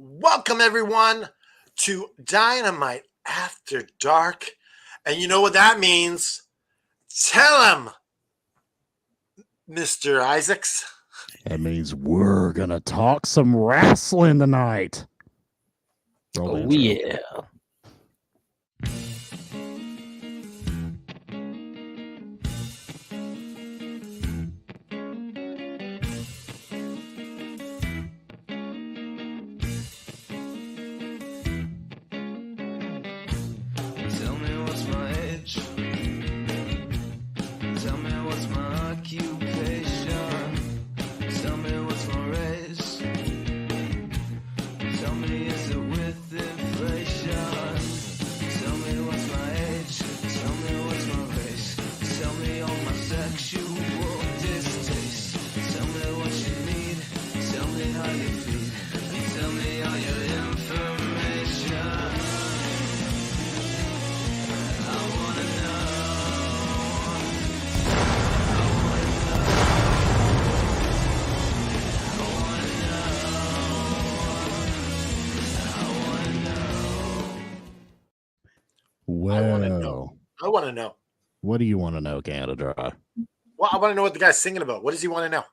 Welcome, everyone, to Dynamite After Dark. And you know what that means? Tell him, Mr. Isaacs. That means we're going to talk some wrestling tonight. Oh, yeah. Tell me what's my age. Tell me what's my occupation. Tell me what's my race. Tell me is it with inflation. Tell me what's my age. Tell me what's my race. Tell me all my sexual distaste. Tell me what you need. Tell me how you feel. Tell me all your information. Well, I want to know. what do you want to know, Canada? Well, I want to know what the guy's singing about. What does he want to know?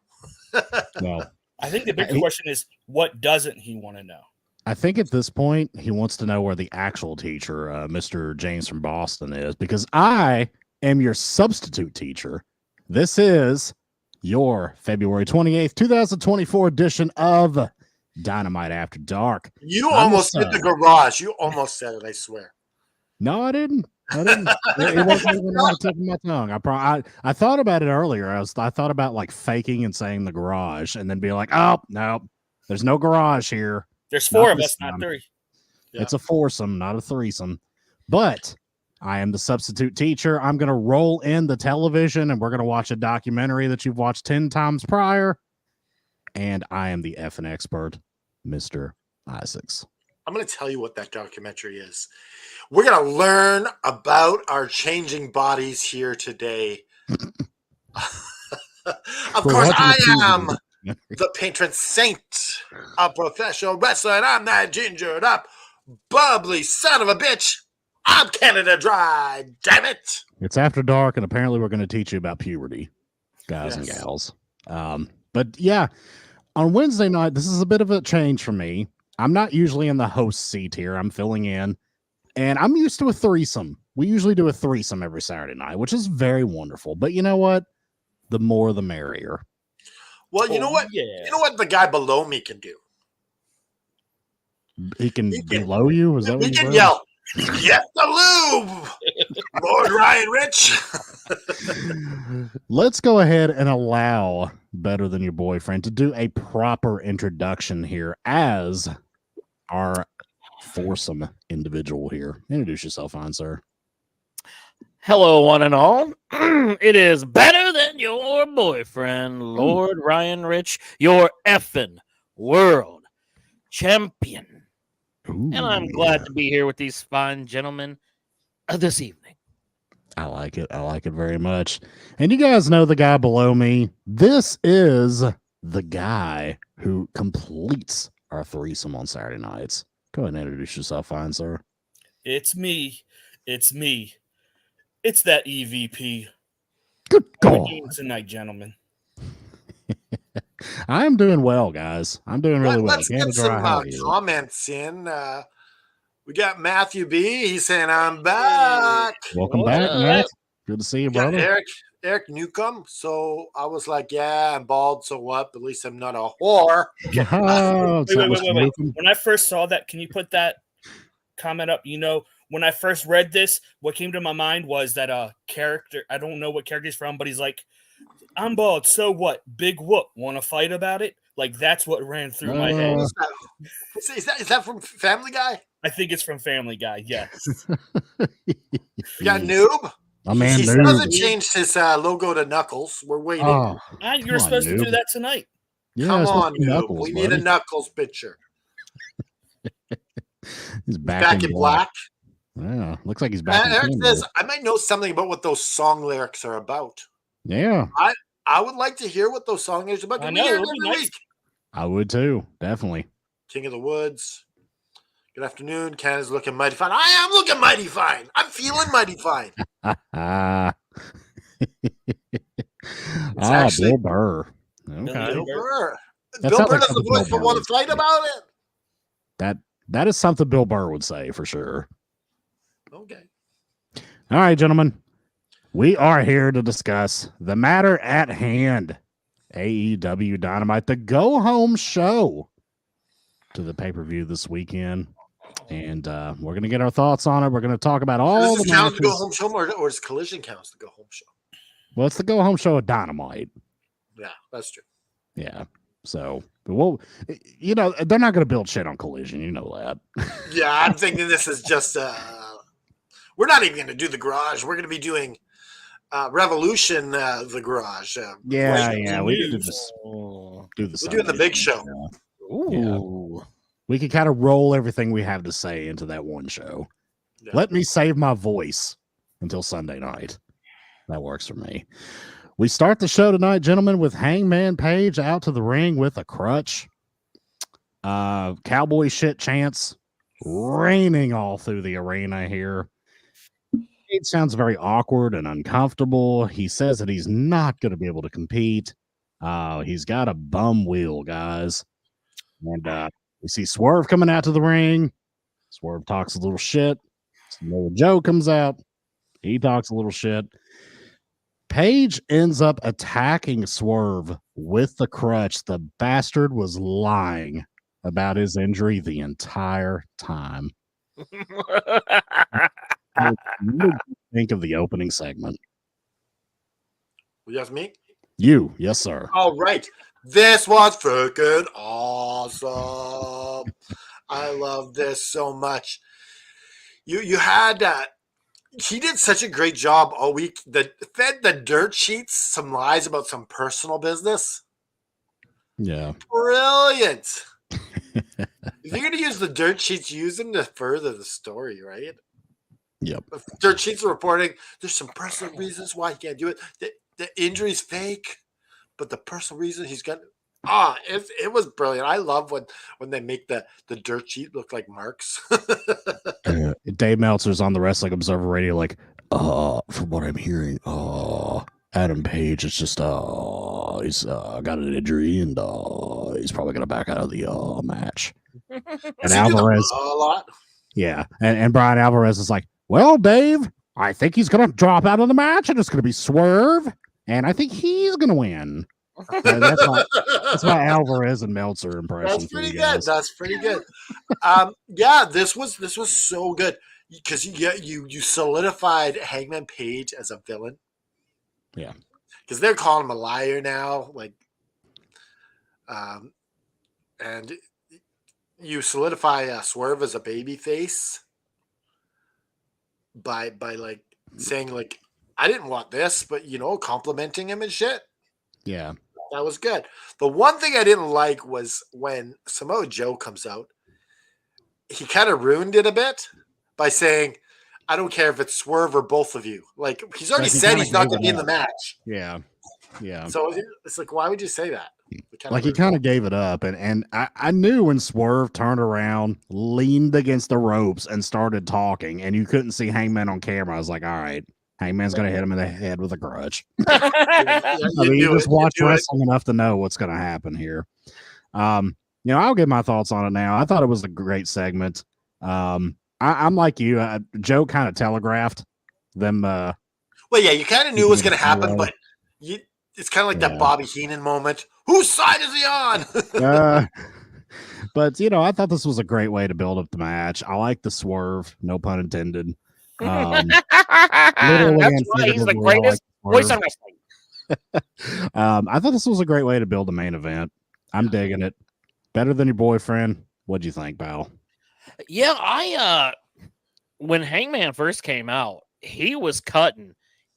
Well, I think the bigger question is, what doesn't he want to know? I think at this point, he wants to know where the actual teacher, Mr. James from Boston, is, because I am your substitute teacher. This is your February 28th, 2024 edition of Dynamite After Dark. You I'm almost hit the garage. You almost said it, I swear. No, I didn't. It wasn't even on the tip of my tongue. I thought about it earlier. I thought about like faking and saying the garage, and then be like, oh no, there's no garage here. There's four of this us, not time. three. Yeah. It's a foursome, not a threesome. But I am the substitute teacher. I'm going to roll in the television, and we're going to watch a documentary that you've watched 10 times prior. And I am the effing expert, Mr. Isaacs. I'm going to tell you what that documentary is. We're going to learn about our changing bodies here today. Of course, I am the patron saint of professional wrestling. I'm that gingered up, bubbly son of a bitch. I'm Canada Dry, damn it. It's after dark, and apparently we're going to teach you about puberty, guys and Yes. gals. But yeah, on Wednesday night, this is a bit of a change for me. I'm not usually in the host seat here. I'm filling in, and I'm used to a threesome. We usually do a threesome every Saturday night, which is very wonderful. But you know what? The more, the merrier. Well, you know what? Yeah. You know what the guy below me can do? He can He can- below you. Is that what He you can said? yell, "Get the lube, Lord Ryan Rich." Let's go ahead and allow Better Than Your Boyfriend to do a proper introduction here as our foursome individual here. Introduce yourself, fine sir. Hello, one and all. It is better than your boyfriend, Lord Ryan Rich, your effing world champion. Ooh, And I'm glad to be here with these fine gentlemen this evening. I like it. I like it very much. And you guys know the guy below me. This is the guy who completes our threesome on Saturday nights. Go ahead and introduce yourself, fine sir. It's me. It's me. It's that EVP. Good How we God. doing tonight, gentlemen? I'm doing well, guys. I'm doing really well. Let's Canada get some Dry, how are you? comments in. We got Matthew B. He's saying, "I'm back." Welcome What back, up? Matt. Good to see you, We got brother. Eric Newcomb. So I was like, "Yeah, I'm bald. So what? At least I'm not a whore." Oh, Wait, wait, Mr. wait. Newcomb. When I first saw that, can you put that comment up? You know, when I first read this, what came to my mind was that character. I don't know what character he's from, but he's like, "I'm bald. So what? Big whoop. Want to fight about it?" Like that's what ran through my head. Is that from Family Guy? I think it's from Family Guy. Yes. We got Noob. My man, He Noob. still hasn't changed his logo to Knuckles. We're waiting. Oh, You're come on, supposed to Noob. do that tonight. Yeah, Come it's supposed on, to be Noob. Knuckles, We need a buddy. Knuckles picture. He's He's back, in black. black. Yeah, looks like he's back in Eric Canada. says, "I might know something about what those song lyrics are about." Yeah, I would like to hear what those song lyrics are about. I We know, hear it it'll be every nice. week. I would too. Definitely. King of the Woods. Good afternoon. Canada's looking mighty fine. I am looking mighty fine. I'm feeling mighty fine. Actually Bill Burr. Okay. Bill Burr. That Bill sounds Burr like doesn't something Bill voice but Burr want would to fight say. about it. That is something Bill Burr would say for sure. Okay. All right, gentlemen. We are here to discuss the matter at hand. AEW Dynamite, the go-home show to the pay-per-view this weekend. And we're going to get our thoughts on it. We're going to talk about all Does the this count matches. the go home show or does Collision count as the go home show? Well, it's the go-home show of Dynamite. Yeah, that's true. Yeah. So, well, you know, they're not going to build shit on Collision. You know that. Yeah, I'm thinking this is just we're not even going to do the garage. We're going to be doing Revolution, the garage. Yeah. We could do news. this. We're Do the doing the big show. Ooh. We could kind of roll everything we have to say into that one show. Yeah. Let me save my voice until Sunday night. That works for me. We start the show tonight, gentlemen, with Hangman Page out to the ring with a crutch. Cowboy shit chants raining all through the arena here. It sounds very awkward and uncomfortable. He says that he's not going to be able to compete. He's got a bum wheel, guys. And we see Swerve coming out to the ring. Swerve talks a little shit. Samoa Joe comes out. He talks a little shit. Page ends up attacking Swerve with the crutch. The bastard was lying about his injury the entire time. What did you think of the opening segment? You ask me? You, yes, sir. All right. This was freaking awesome. I love this so much. You had he did such a great job all week that fed the dirt sheets some lies about some personal business. Yeah. Brilliant. If you're going to use the dirt sheets, use them to further the story, right? Yep. If dirt sheets are reporting there's some personal reasons why he can't do it. The injury's fake, but the personal reason he's got it was brilliant. I love when they make the dirt sheet look like marks. Dave Meltzer's on the Wrestling Observer Radio, like, from what I'm hearing, Adam Page is just he's got an injury and he's probably gonna back out of the match. And Alvarez a lot. Yeah. And Brian Alvarez is like, well, Dave, I think he's gonna drop out of the match and it's gonna be Swerve, and I think he's gonna win. That's my Alvarez and Meltzer impression. That's pretty good. That's pretty good. Yeah, this was so good because you solidified Hangman Page as a villain. Yeah, because they're calling him a liar now, like, and you solidify Swerve as a baby face by like saying like, I didn't want this, but complimenting him and shit. Yeah. That was good. The one thing I didn't like was when Samoa Joe comes out, he kind of ruined it a bit by saying, I don't care if it's Swerve or both of you. Like, he's already said he's not going to be in the match. Yeah. Yeah. So it's like, why would you say that? He kind of gave it up. And I knew when Swerve turned around, leaned against the ropes, and started talking, and you couldn't see Hangman on camera. I was like, all right, Hangman's going to hit him in the head with a grudge. You just watch wrestling enough to know what's going to happen here. I'll give my thoughts on it now. I thought it was a great segment. I'm like you. Joe kind of telegraphed them. Well, yeah, you kind of knew it was going to happen, but it's kind of like that Bobby Heenan moment. Whose side is he on? But I thought this was a great way to build up the match. I like the Swerve, no pun intended. That's right. He's the greatest voice on wrestling. I thought this was a great way to build a main event. I'm digging it. Better than your boyfriend. What'd you think, pal? Yeah, when Hangman first came out, he was cutting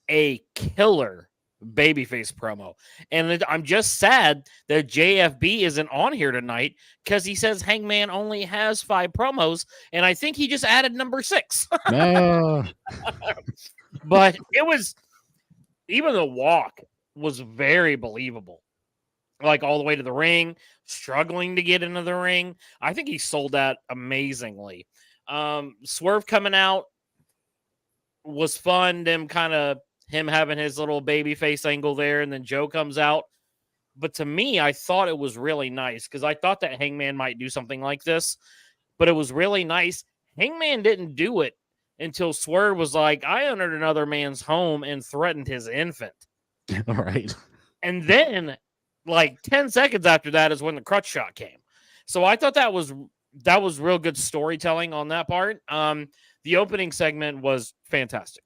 a killer babyface promo. And I'm just sad that JFB isn't on here tonight because he says Hangman only has 5 promos, and I think he just added number 6. But it was, even the walk was very believable. like all the way to the ring, struggling to get into the ring. I think he sold that amazingly. Swerve coming out was fun. Him having his little baby face angle there, and then Joe comes out. But to me, I thought it was really nice because I thought that Hangman might do something like this, but it was really nice. Hangman didn't do it until Swerve was like, I entered another man's home and threatened his infant. All right. And then, like 10 seconds after that is when the crutch shot came. So I thought that was real good storytelling on that part. The opening segment was fantastic.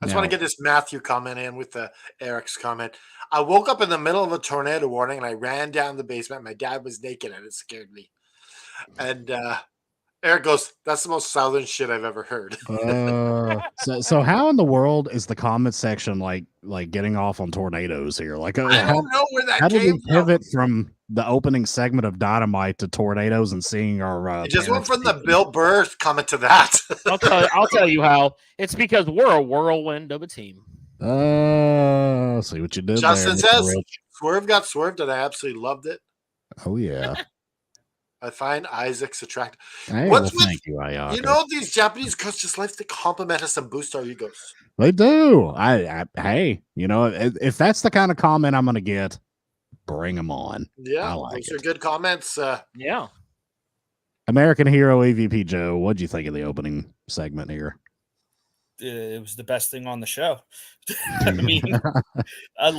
I just want to get this Matthew comment in with Eric's comment. I woke up in the middle of a tornado warning and I ran down the basement. My dad was naked and it scared me. And Eric goes, "That's the most southern shit I've ever heard." So how in the world is the comment section like getting off on tornadoes here? Like, I don't know where that how did came we pivot from the opening segment of Dynamite to tornadoes and seeing our? It just went from the Bill Burr comment to that. I'll tell you how. It's because we're a whirlwind of a team. See what you did Justin there. says Swerve got swerved and I absolutely loved it. Oh yeah. I find Isaac's attractive. Hey, What's well, with thank you, Ayaka. you know these Japanese coaches just like to compliment us and boost our egos. They do. Hey, you know, if that's the kind of comment I'm going to get, bring them on. Yeah, I like those it. are good comments. Yeah. American Hero EVP Joe, what'd you think of the opening segment here? It was the best thing on the show. I mean, I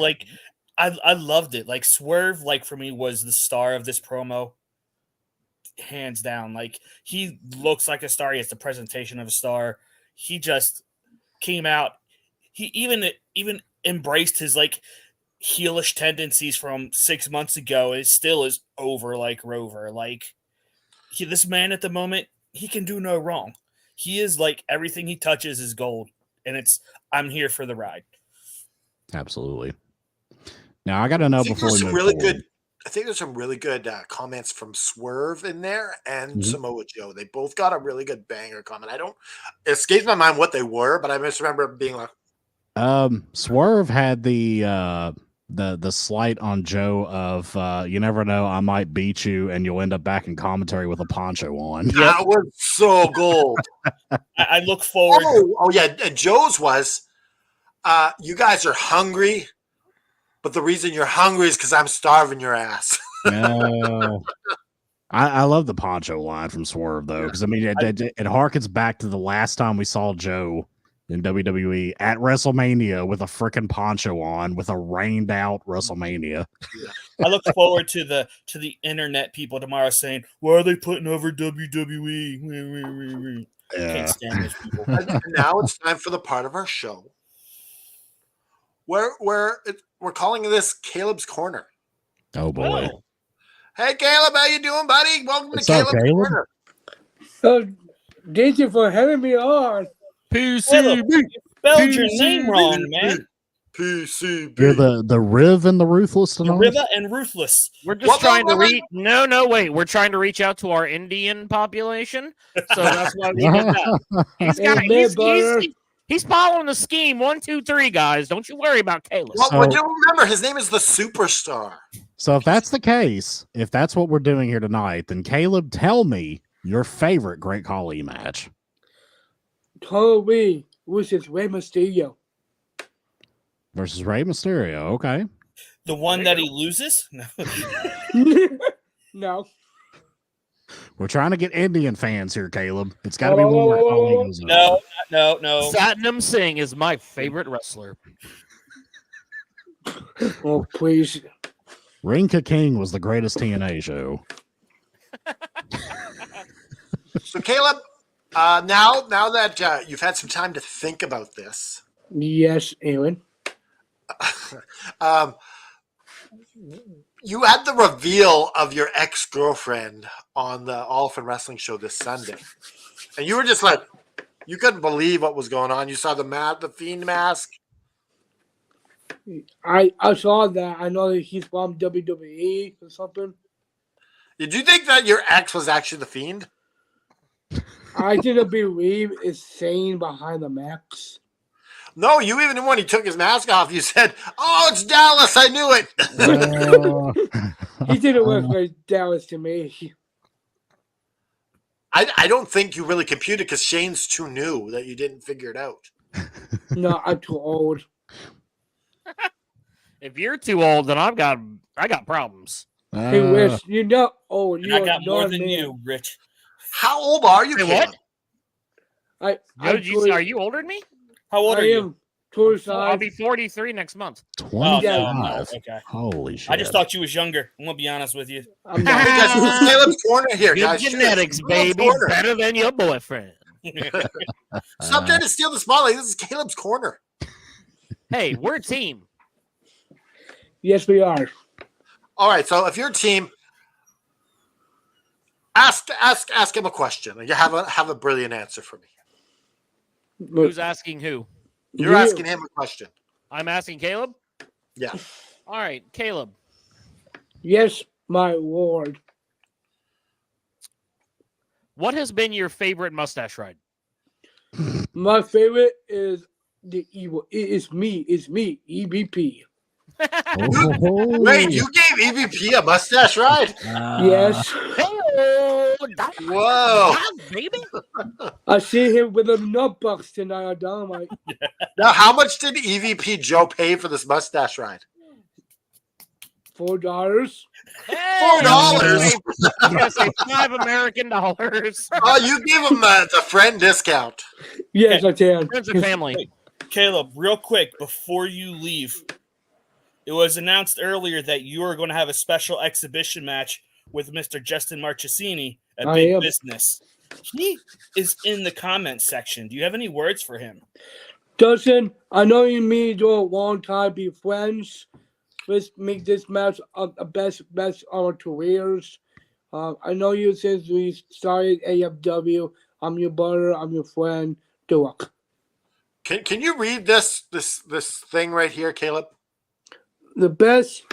loved it. Like Swerve, like for me, was the star of this promo, hands down. Like he looks like a star. He has the presentation of a star. He just came out. He even embraced his like heelish tendencies from 6 months ago. And still is over like Rover. Like this man at the moment, he can do no wrong. He is like everything he touches is gold, and I'm here for the ride. Absolutely. Now I got to know before we move forward. I think there's some really good comments from Swerve in there and Samoa Joe. They both got a really good banger comment. It escapes my mind what they were, but I just remember being like, Swerve had the slight on Joe of you never know, I might beat you and you'll end up back in commentary with a poncho on. That was so gold. I look forward. Oh yeah, Joe's was you guys are hungry, but the reason you're hungry is because I'm starving your ass. No. I love the poncho line from Swerve though, because I mean it harkens back to the last time we saw Joe in WWE at WrestleMania with a freaking poncho on with a rained out WrestleMania. I look forward to the internet people tomorrow saying, "Why are they putting over WWE?" Can't stand those people. And now it's time for the part of our show where we're calling this Caleb's Corner. Oh boy! Oh. Hey Caleb, how you doing, buddy? Welcome What's to up, Caleb's Caleb? Corner. Thank you for having me on. Caleb, you spelled your name wrong, man. PCB. You're the Riv and the Ruthless The tonight. Riva and Ruthless. We're just trying to reach. Wait. We're trying to reach out to our Indian population, so that's why we did that. He's following the scheme. 1, 2, 3, guys. Don't you worry about Caleb. Well, you remember his name is the Superstar. So if that's the case, if that's what we're doing here tonight, then Caleb, tell me your favorite Great Khali match. Halloween versus Rey Mysterio. Versus Rey Mysterio. Okay. The one that he loses? No. No. We're trying to get Indian fans here, Caleb. It's got to be one where Khali goes over. No. Satnam Singh is my favorite wrestler. Oh, please. Rinka King was the greatest TNA show. So Caleb, now that you've had some time to think about this, Yes, Aaron. You had the reveal of your ex-girlfriend on the All For Wrestling show this Sunday, and you were just like, you couldn't believe what was going on. You saw the Fiend mask. I saw that. I know that he's from WWE or something. Did you think that your ex was actually the Fiend? I didn't believe it's saying behind the max. No, you even when he took his mask off, you said, "Oh, it's Dallas." I knew it. He didn't look like Dallas to me. I don't think you really computed because Shane's too new that you didn't figure it out. No, I'm too old. If you're too old, then I got problems. Hey, Rich, you're not old. And You're I got more not than man. you, Rich. How old are you, Say Caleb? what? Are you older than me? How old I are you? am 25. I'll be 43 next month. 25. no. Okay. Holy shit. I just thought you was younger. I'm gonna be honest with you. I'm not. Because this is Caleb's corner here, Good guys. genetics, Caleb's baby. corner. Better than your boyfriend. Stop trying to steal the spotlight. This is Caleb's corner. Hey, we're a team. Yes, we are. All right, so if your team, ask him a question. You have a brilliant answer for me. Who's asking who? You're asking him a question. I'm asking Caleb? Yeah. All right, Caleb. Yes, my lord. What has been your favorite mustache ride? My favorite is the evil. It's me, EVP. Oh. Wait, you gave EVP a mustache ride? Yes. Whoa. Baby. I see him with a notebook tonight on Dynamite. Now, how much did EVP Joe pay for this mustache ride? $4. $4. I'm gonna say $5 American. Oh, you gave him the friend discount. Yes, I can. Friends and family. Caleb, real quick before you leave, it was announced earlier that you are going to have a special exhibition match with Mr. Justin Marchesini at Big Business. He is in the comments section. Do you have any words for him? Justin, I know you and me do a long time be friends. Let's make this match the best of our careers. I know you since we started AFW. I'm your brother. I'm your friend. Duke. Can you read this thing right here, Caleb? The best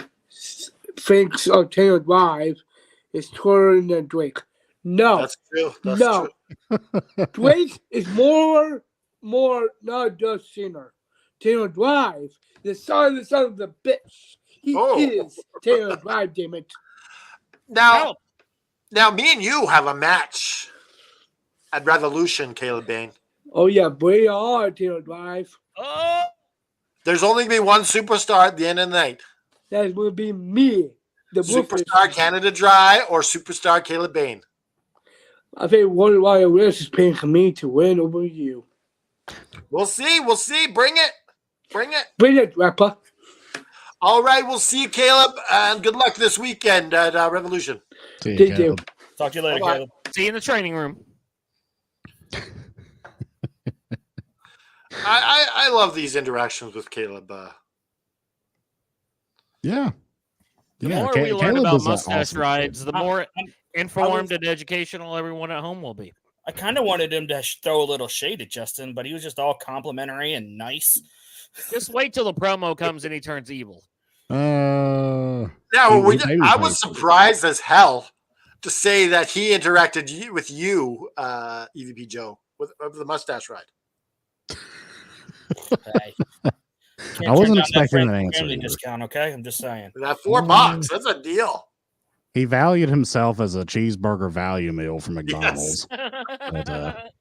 things of Taylor Live is touring than Drake. No, That's true. That's no. true. Drake is more not just singer. Taylor Drive, the son of the bitch. He is Taylor Drive, damn it. Now, me and you have a match at Revolution, Caleb Bain. Oh yeah, bring on Taylor Drive. Oh, There's only going to be one superstar at the end of the night. That will be me, the Superstar Canada Dry or Superstar Caleb Bain. I think one Wire Willis is paying for me to win over you. We'll see. We'll see. Bring it. Bring it. Bring it, rapper. All right. We'll see you, Caleb. And good luck this weekend at Revolution. See Thank you. Talk to you later, Bye-bye. Caleb. see you in the training room. I love these interactions with Caleb. Yeah. The Yeah, more we learn Caleb about is an mustache awesome rides, the more I'm- informed and educational everyone at home will be. I kind of wanted him to throw a little shade at Justin, but he was just all complimentary and nice. Just wait till the promo comes and he turns evil. Now, maybe I was surprised as hell to say that he interacted with you, EVP Joe, with the mustache ride. Hey. I wasn't expecting friend an answer family either. discount, okay? I'm just saying. That $4, that's a deal. He valued himself as a cheeseburger value meal from McDonald's. But,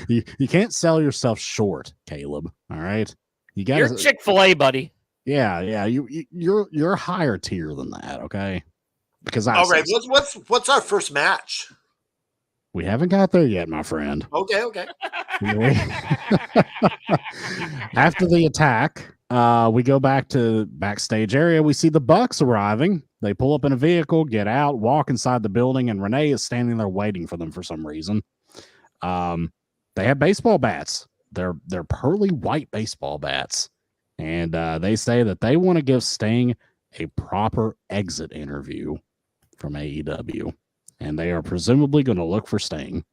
you can't sell yourself short, Caleb. All right, you got You're Chick-fil-A, buddy. Yeah. You're higher tier than that. Okay, because All right, what's our first match? we haven't got there yet, my friend. Okay. After the attack, we go back to backstage area. We see the Bucks arriving. They pull up in a vehicle, get out, walk inside the building, and Renee is standing there waiting for them for some reason. They have baseball bats. They're pearly white baseball bats, and they say that they want to give Sting a proper exit interview from AEW, and they are presumably going to look for Sting.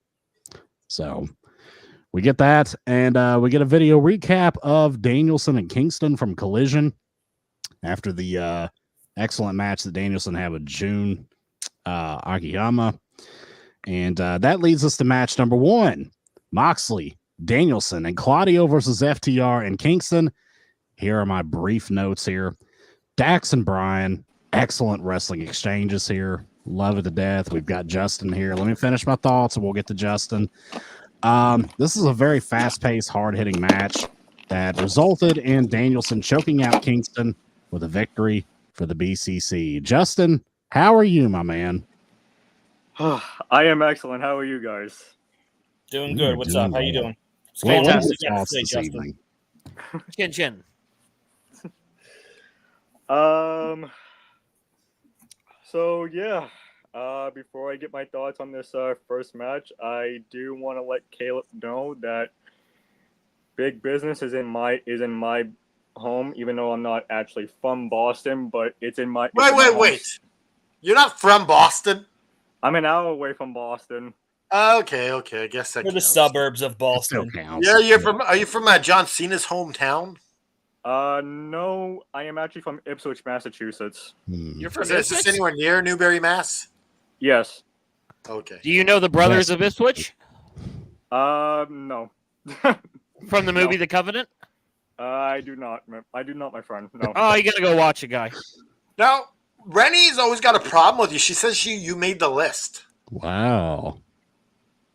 So we get that, and we get a video recap of Danielson and Kingston from Collision after the excellent match that Danielson had with Jun Akiyama. And that leads us to match number one. Moxley Danielson and Claudio versus FTR and Kingston. Here are my brief notes here. Dax and Brian, excellent wrestling exchanges here. Love it to death. We've got Justin here. Let me finish my thoughts and we'll get to Justin. This is a very fast-paced, hard-hitting match that resulted in Danielson choking out Kingston with a victory for the BCC. Justin, how are you, my man? I am excellent. How are you guys? Doing We good. are What's doing up? How you well. doing? Well, what are Fantastic. your Yeah, thoughts say, this Justin. evening? Chin chin. So yeah. Before I get my thoughts on this first match, I do want to let Caleb know that big business is in my home, even though I'm not actually from Boston, but it's in my Wait. You're not from Boston? I'm an hour away from Boston. Okay. I guess that We're the counts. suburbs of It Boston. still counts. Yeah, you're from. Are you from John Cena's hometown? No, I am actually from Ipswich, Massachusetts. You're from Is this Ipswich? anywhere near Newbury, Mass? Yes. Okay. Do you know the Brothers of Ipswich No. from the movie The Covenant? I do not. I do not, my friend. No. Oh, you gotta go watch it, guy. Now, Rennie's always got a problem with you. She says you made the list. Wow.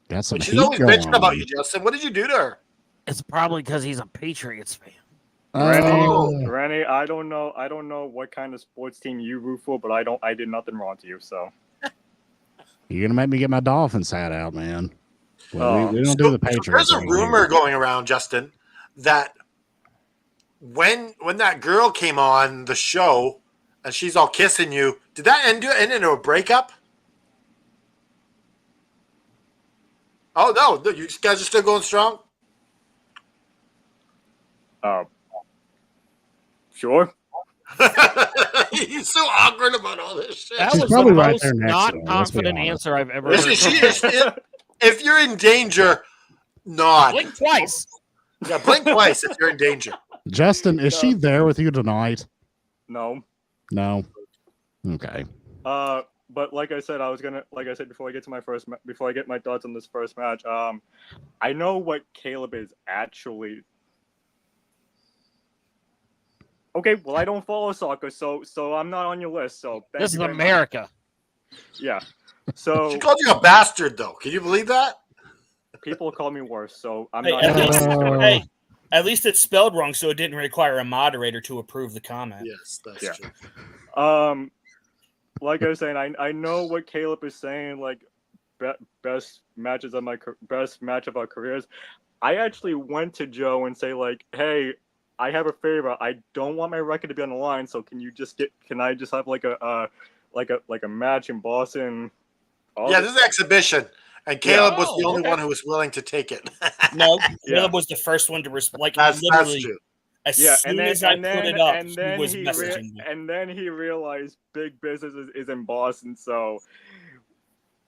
Got some But she's heat always going bitching about on. you, Justin. What did you do to her? It's probably because he's a Patriots fan. Rennie, I don't know what kind of sports team you root for, but I did nothing wrong to you, so. You're gonna make me get my Dolphins hat out, man. Well, we don't do So the Patriots. there's a thing rumor here. going around, Justin, that when that girl came on the show and she's all kissing you, did that end into a breakup? Oh no, you guys are still going strong. Sure. He's so awkward about all this shit. That She's was the probably right most there next not to him, let's be confident honest. answer I've ever Listen, heard. if you're in danger, nod. Blink twice. Yeah, blink twice if you're in danger. Justin, is she there with you tonight? No. No. Okay. But like I said before I get my thoughts on this first match, I know what Caleb is actually. Okay, well I don't follow soccer, so I'm not on your list. So thank This you is very much. America. Yeah. So She called you a bastard, though. Can you believe that? people call me worse, so I'm Hey, not. hey, at least it's spelled wrong, so it didn't require a moderator to approve the comment. Yes, that's Yeah. true. Like I was saying, I know what Caleb is saying. Like best match of our careers. I actually went to Joe and say like, hey, I have a favor. I don't want my record to be on the line, so can I just have like a match in Boston? Yeah, this is an exhibition, and Caleb was the Oh, only okay. one who was willing to take it. No, Yeah. Caleb was the first one to respond. That's Literally, true. as Yeah, soon as I put it up, he was messaging me. and then he realized big business is in Boston, so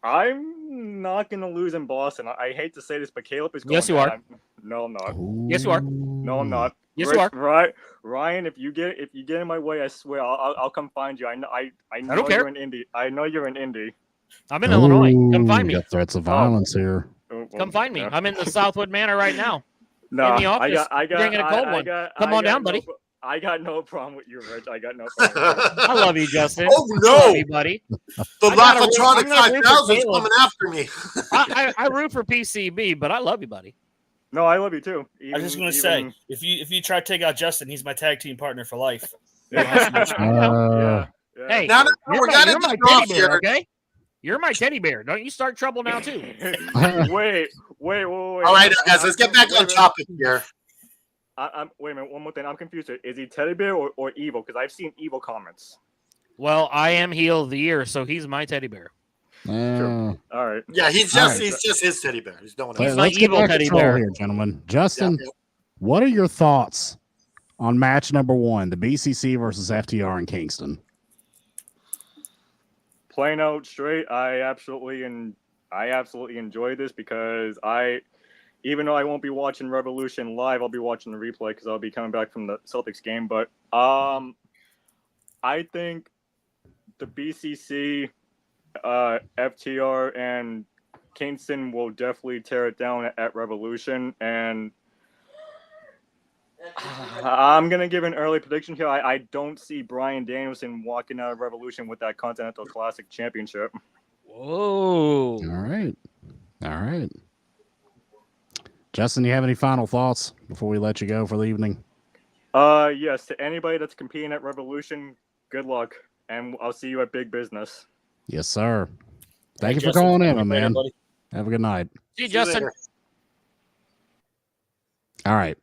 I'm not gonna lose in Boston. I hate to say this, but Caleb is going. Yes, you are. No, I'm not. Yes, you are. No, I'm not. Yes, you are. Right, Ryan. If you get in my way, I swear I'll come find you. I know don't care. you're in Indy. I know you're in Indy. I'm in Illinois. Come find me. Got threats of violence here. Oh, well, Come find me. yeah. I'm in the Southwood Manor right now. No, in the office. I got, Drinking a cold one. Come on down, buddy. I got no problem with you, Rich. I got no problem. With you. I love you, Justin. Oh, no. I love you, buddy. The I gotta root- Laflatronic I'm gonna root for 5000 is Caleb. coming after me. I root for PCB, but I love you, buddy. No, I love you too. I was just going to say, if you try to take out Justin, he's my tag team partner for life. Uh, Hey, Now, you're we're my, gonna you're my get off teddy bear, here. okay? You're my teddy bear. Don't you start trouble now, too. wait. All right, guys, let's get back on topic here. Wait a minute, one more thing. I'm confused. Is he teddy bear or evil? Because I've seen evil comments. Well, I am heel of the year, so he's my teddy bear. All right. Yeah, he's just his teddy bear. He's no one else. He's my let's get evil back teddy control bear. here, gentlemen. Justin, Yeah. what are your thoughts on match number 1, the BCC versus FTR in Kingston? Plain out straight, I absolutely enjoy this because even though I won't be watching Revolution live, I'll be watching the replay because I'll be coming back from the Celtics game. But I think the BCC, FTR, and Kingston will definitely tear it down at Revolution, and I'm gonna give an early prediction here. I don't see Bryan Danielson walking out of Revolution with that Continental Classic Championship. Whoa. All right. All right. Justin, you have any final thoughts before we let you go for the evening? Yes, to anybody that's competing at Revolution, good luck, and I'll see you at Big Business. Yes, sir. Thank Hey, you for Justin, calling in, thank my you later, man. buddy. Have a good night. See you, See you Justin. later. All right.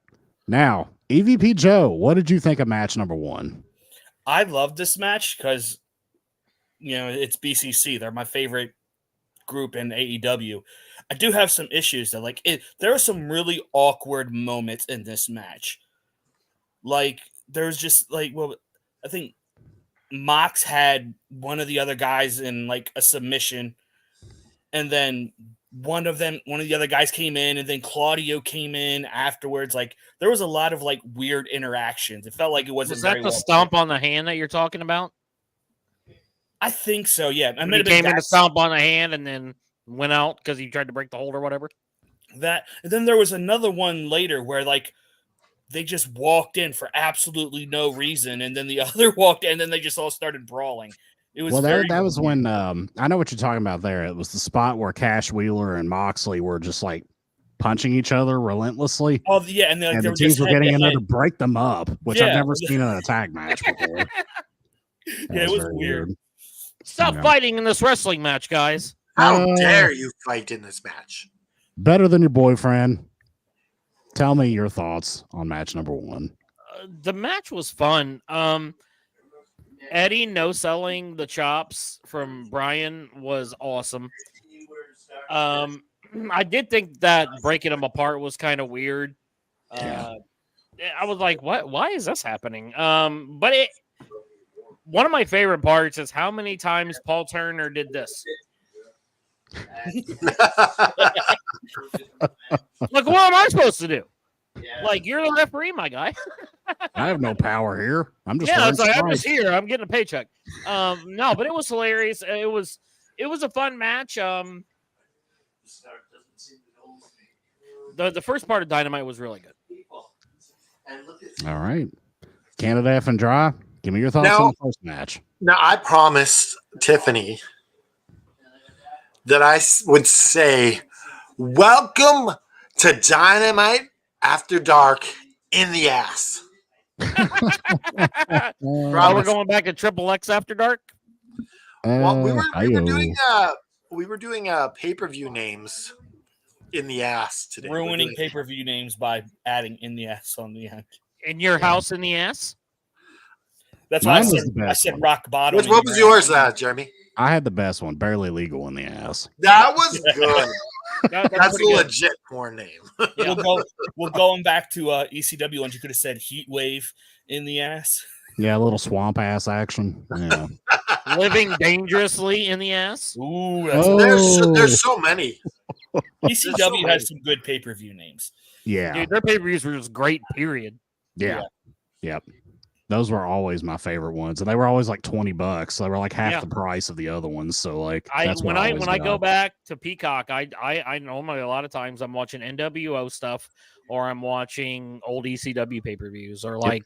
Now, EVP Joe, what did you think of match number 1? I love this match because, it's BCC. They're my favorite group in AEW. I do have some issues that, there are some really awkward moments in this match. Like, there's just, I think Mox had one of the other guys in, a submission, and then one of the other guys came in, and then Claudio came in afterwards. There was a lot of weird interactions. It felt like it wasn't Was that very the well stomp played. on the hand that you're talking about? I think so. Yeah, I When mean, he came in to stomp on the hand and then went out because he tried to break the hold or whatever. that. And then there was another one later where they just walked in for absolutely no reason, and then the other walked in, and then they just all started brawling. It was Well, very that was when I know what you're talking about there. It was the spot where Cash Wheeler and Moxley were just punching each other relentlessly. Oh yeah, and then And they the were teams just were head getting to in there head. to break them up, which Yeah. I've never seen in a tag match before. Yeah, it was very weird. Stop Yeah. fighting in this wrestling match, guys. How dare you fight in this match? Better than your boyfriend. Tell me your thoughts on match number 1. The match was fun. Eddie no selling the chops from Brian was awesome. I did think that breaking them apart was kind of weird. Yeah. I was like, what? Why is this happening? But one of my favorite parts is how many times Paul Turner did this. Like, what am I supposed to do? You're the referee, my guy. I have no power here. I'm just Yeah, wearing it's like I'm just stripes. here. I'm getting a paycheck. No, but it was hilarious. It was a fun match. The first part of Dynamite was really good. All right. Canada F and Dry. Give me your thoughts on the first match. Now, I promised Tiffany that I would say, welcome to Dynamite After Dark in the ass. We're going back to Triple X After Dark. Well, we were ayo. doing pay-per-view names in the ass today. We're Ruining doing- pay-per-view names by adding in the ass on the end. In your house in the ass. That's why Mine was the I best said one. rock bottom. What was yours, Jeremy? I had the best one. Barely Legal in the ass. That was good. That's That's a pretty good. legit porn name. We're going back to ECW ones. You could have said Heat Wave in the ass. Yeah, a little swamp ass action. Yeah. Living dangerously in the ass. Ooh, that's Oh. There's so many. ECW has some good pay-per-view names. Yeah. Dude, their pay-per-views were just great, period. Yeah. Yep. Those were always my favorite ones. And they were always like $20. So they were like half Yeah. the price of the other ones. So that's when what I always go got. back to Peacock, I normally a lot of times I'm watching NWO stuff or I'm watching old ECW pay-per-views or the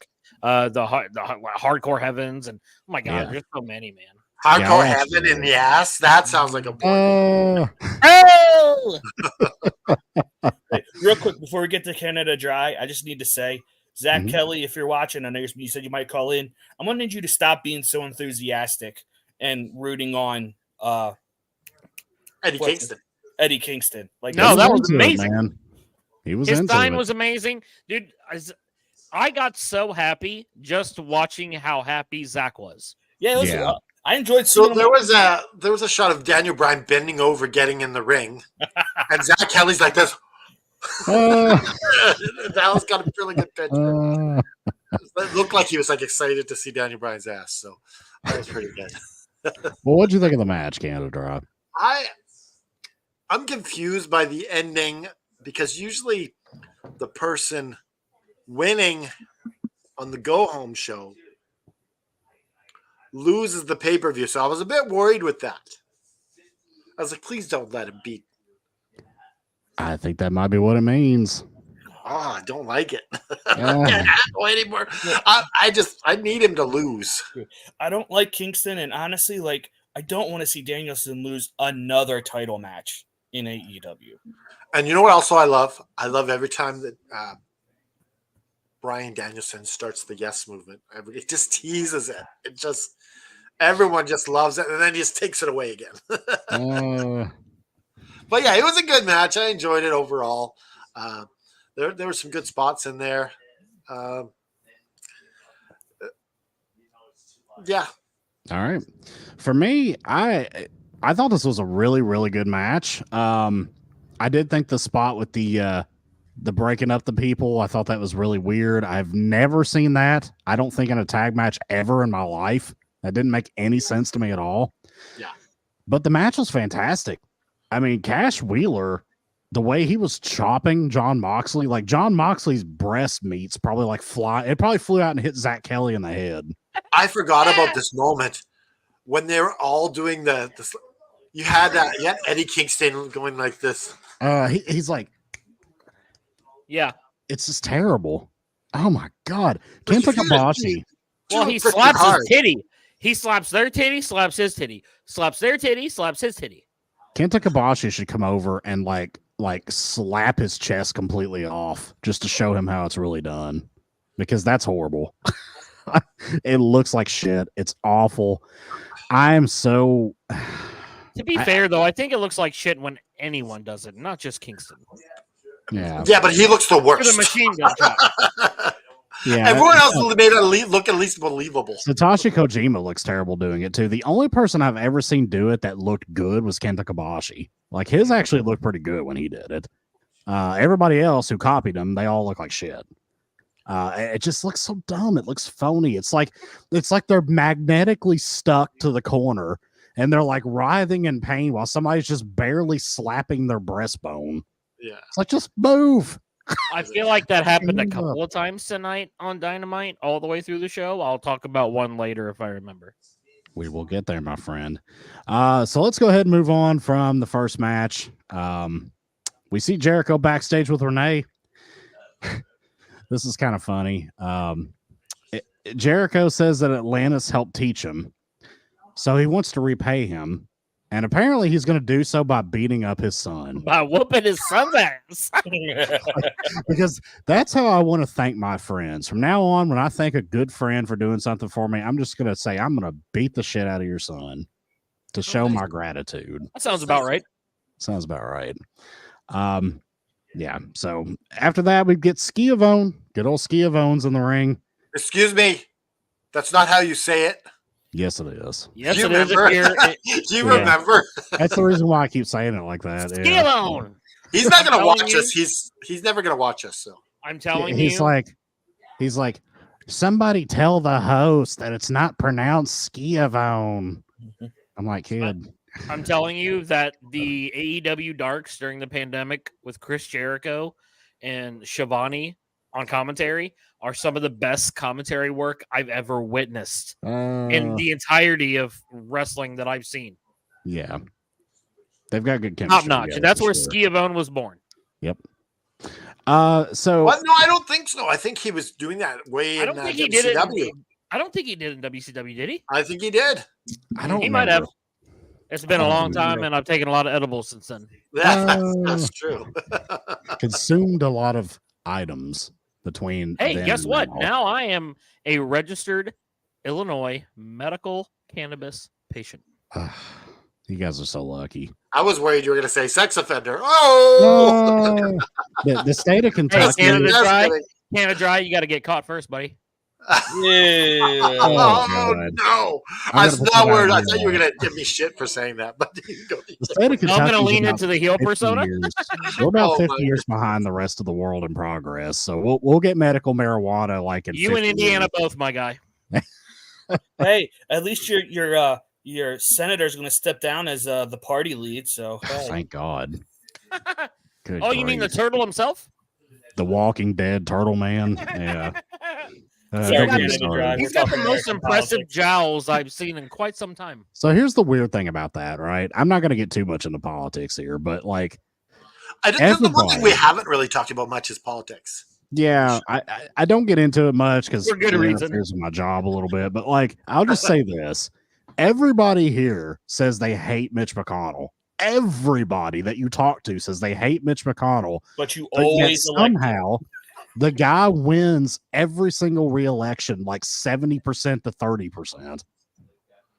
Hardcore Heavens and oh my god, Yeah. there's so many, man. Hardcore Yeah, Heaven in the ass? That sounds like a porn. Oh, Real quick before we get to Canada Dry, I just need to say, Zach Mhm. Kelly, if you're watching, I know you said you might call in. I'm gonna need you to stop being so enthusiastic and rooting on Eddie What- Kingston. Eddie Kingston. Like, No, that was into it, amazing. man. He was his into sign it. was amazing, dude. I got so happy just watching how happy Zach was. yeah, listen, Yeah. I enjoyed So seeing him. there was a shot of Daniel Bryan bending over, getting in the ring, and Zach Kelly's like this. Uh, Dallas got a really good picture. uh, It looked like he was excited to see Daniel Bryan's ass, so that was pretty good. well, what'd you think of the match, Canada Dry? I'm confused by the ending because usually the person winning on the go home show loses the pay-per-view. So I was a bit worried with that. I was like, please don't let him beat I think that might be what it means. Oh, I don't like it. Yeah. I can't handle anymore. I need him to lose. I don't like Kingston, and honestly, like I don't want to see Danielson lose another title match in AEW. And you know what? Also, I love every time that Bryan Danielson starts the yes movement. It just teases it. It just everyone just loves it, and then he just takes it away again. But yeah, it was a good match. I enjoyed it overall. There were some good spots in there. Yeah. All right. For me, I thought this was a really, really good match. I did think the spot with the breaking up the people, I thought that was really weird. I've never seen that. I don't think in a tag match ever in my life. That didn't make any sense to me at all. Yeah. But the match was fantastic. I mean, Cash Wheeler, the way he was chopping John Moxley, like John Moxley's breast meats probably like it probably flew out and hit Zach Kelly in the head. I forgot about this moment when they were all doing you had Eddie Kingston going like this. He's like, Yeah. it's just terrible. Oh my God. Kenta Kobashi. Well, he slaps his titty. He slaps their titty, slaps his titty, slaps their titty, slaps his titty. Kenta Kobashi should come over and like slap his chest completely off just to show him how it's really done, because that's horrible. It looks like shit. It's awful. I am so. To be fair, though, I think it looks like shit when anyone does it, not just Kingston. Yeah. Yeah, but he looks the worst. The machine gun shot. Yeah. Everyone else made it look at least believable. Satoshi Kojima looks terrible doing it too. The only person I've ever seen do it that looked good was Kenta Kobashi. Like his actually looked pretty good when he did it. Everybody else who copied him, they all look like shit. It just looks so dumb. It looks phony. It's like they're magnetically stuck to the corner and they're like writhing in pain while somebody's just barely slapping their breastbone. Yeah. It's like, just move. I feel like that happened a couple of times tonight on Dynamite all the way through the show. I'll talk about one later if I remember. We will get there, my friend. So let's go ahead and move on from the first match. We see Jericho backstage with Renee. This is kind of funny. Jericho says that Atlantis helped teach him, so he wants to repay him. And apparently he's going to do so by beating up his son. By whooping his son's ass. Because that's how I want to thank my friends. From now on, when I thank a good friend for doing something for me, I'm just going to say, I'm going to beat the shit out of your son to show my gratitude. That sounds about right. Sounds about right. Yeah. So after that, we get Schiavone. Good old Schiavone's in the ring. Excuse me. That's not how you say it. Yes, it is. Yes, Do it you is. remember? Do you remember? That's the reason why I keep saying it like that. Schiavone. He's not going to watch you. us. He's never going to watch us. So I'm telling He's you. He's like, somebody tell the host that it's not pronounced Schiavone. I'm like, kid. I'm telling you that the AEW Darks during the pandemic with Chris Jericho and Shivani on commentary are some of the best commentary work I've ever witnessed in the entirety of wrestling that I've seen. Yeah. They've got good chemistry. Top notch. And that's where Schiavone was born. Yep. So what? No, I don't think so. I think he was doing that way I in don't think he did WCW. it. I don't think he did in WCW, did he? I think he did. I don't He remember. might have. It's been a long time, and I've taken a lot of edibles since then. That's true. Consumed a lot of items between. Hey, then guess and what? Now I am a registered Illinois medical cannabis patient. You guys are so lucky. I was worried you were going to say sex offender. Oh, The state of Kentucky. Canada Just Dry. kidding. Canada Dry. You got to get caught first, buddy. Yeah. Oh, God. no! I'm That's gonna put not that where on I thought you were here. going to give me shit for saying that. But you go. The state of Kentucky. I'm going to lean into the heel 50 persona. years. We're about Oh, 50 my years behind the rest of the world in progress. So we'll get medical marijuana like in You 50 and Indiana years. both, my guy. Hey, at least your senator's going to step down as the party lead. So hey. Thank God. Good Oh, you mean the grief. turtle himself? The Walking Dead Turtle Man? Yeah. Sorry, Don't get me Canada started. Dry. He's got the talking most American impressive politics. jowls I've seen in quite some time. So here's the weird thing about that, right? I'm not going to get too much into politics here, but like, The one thing we Everybody. haven't really talked about much is politics. Yeah, I don't get into it much because For good it reason. interferes with my job a little bit. But like, I'll just say this: everybody here says they hate Mitch McConnell. Everybody that you talk to says they hate Mitch McConnell. But you But yet always elect him. somehow the guy wins every single re-election, like 70% to 30%.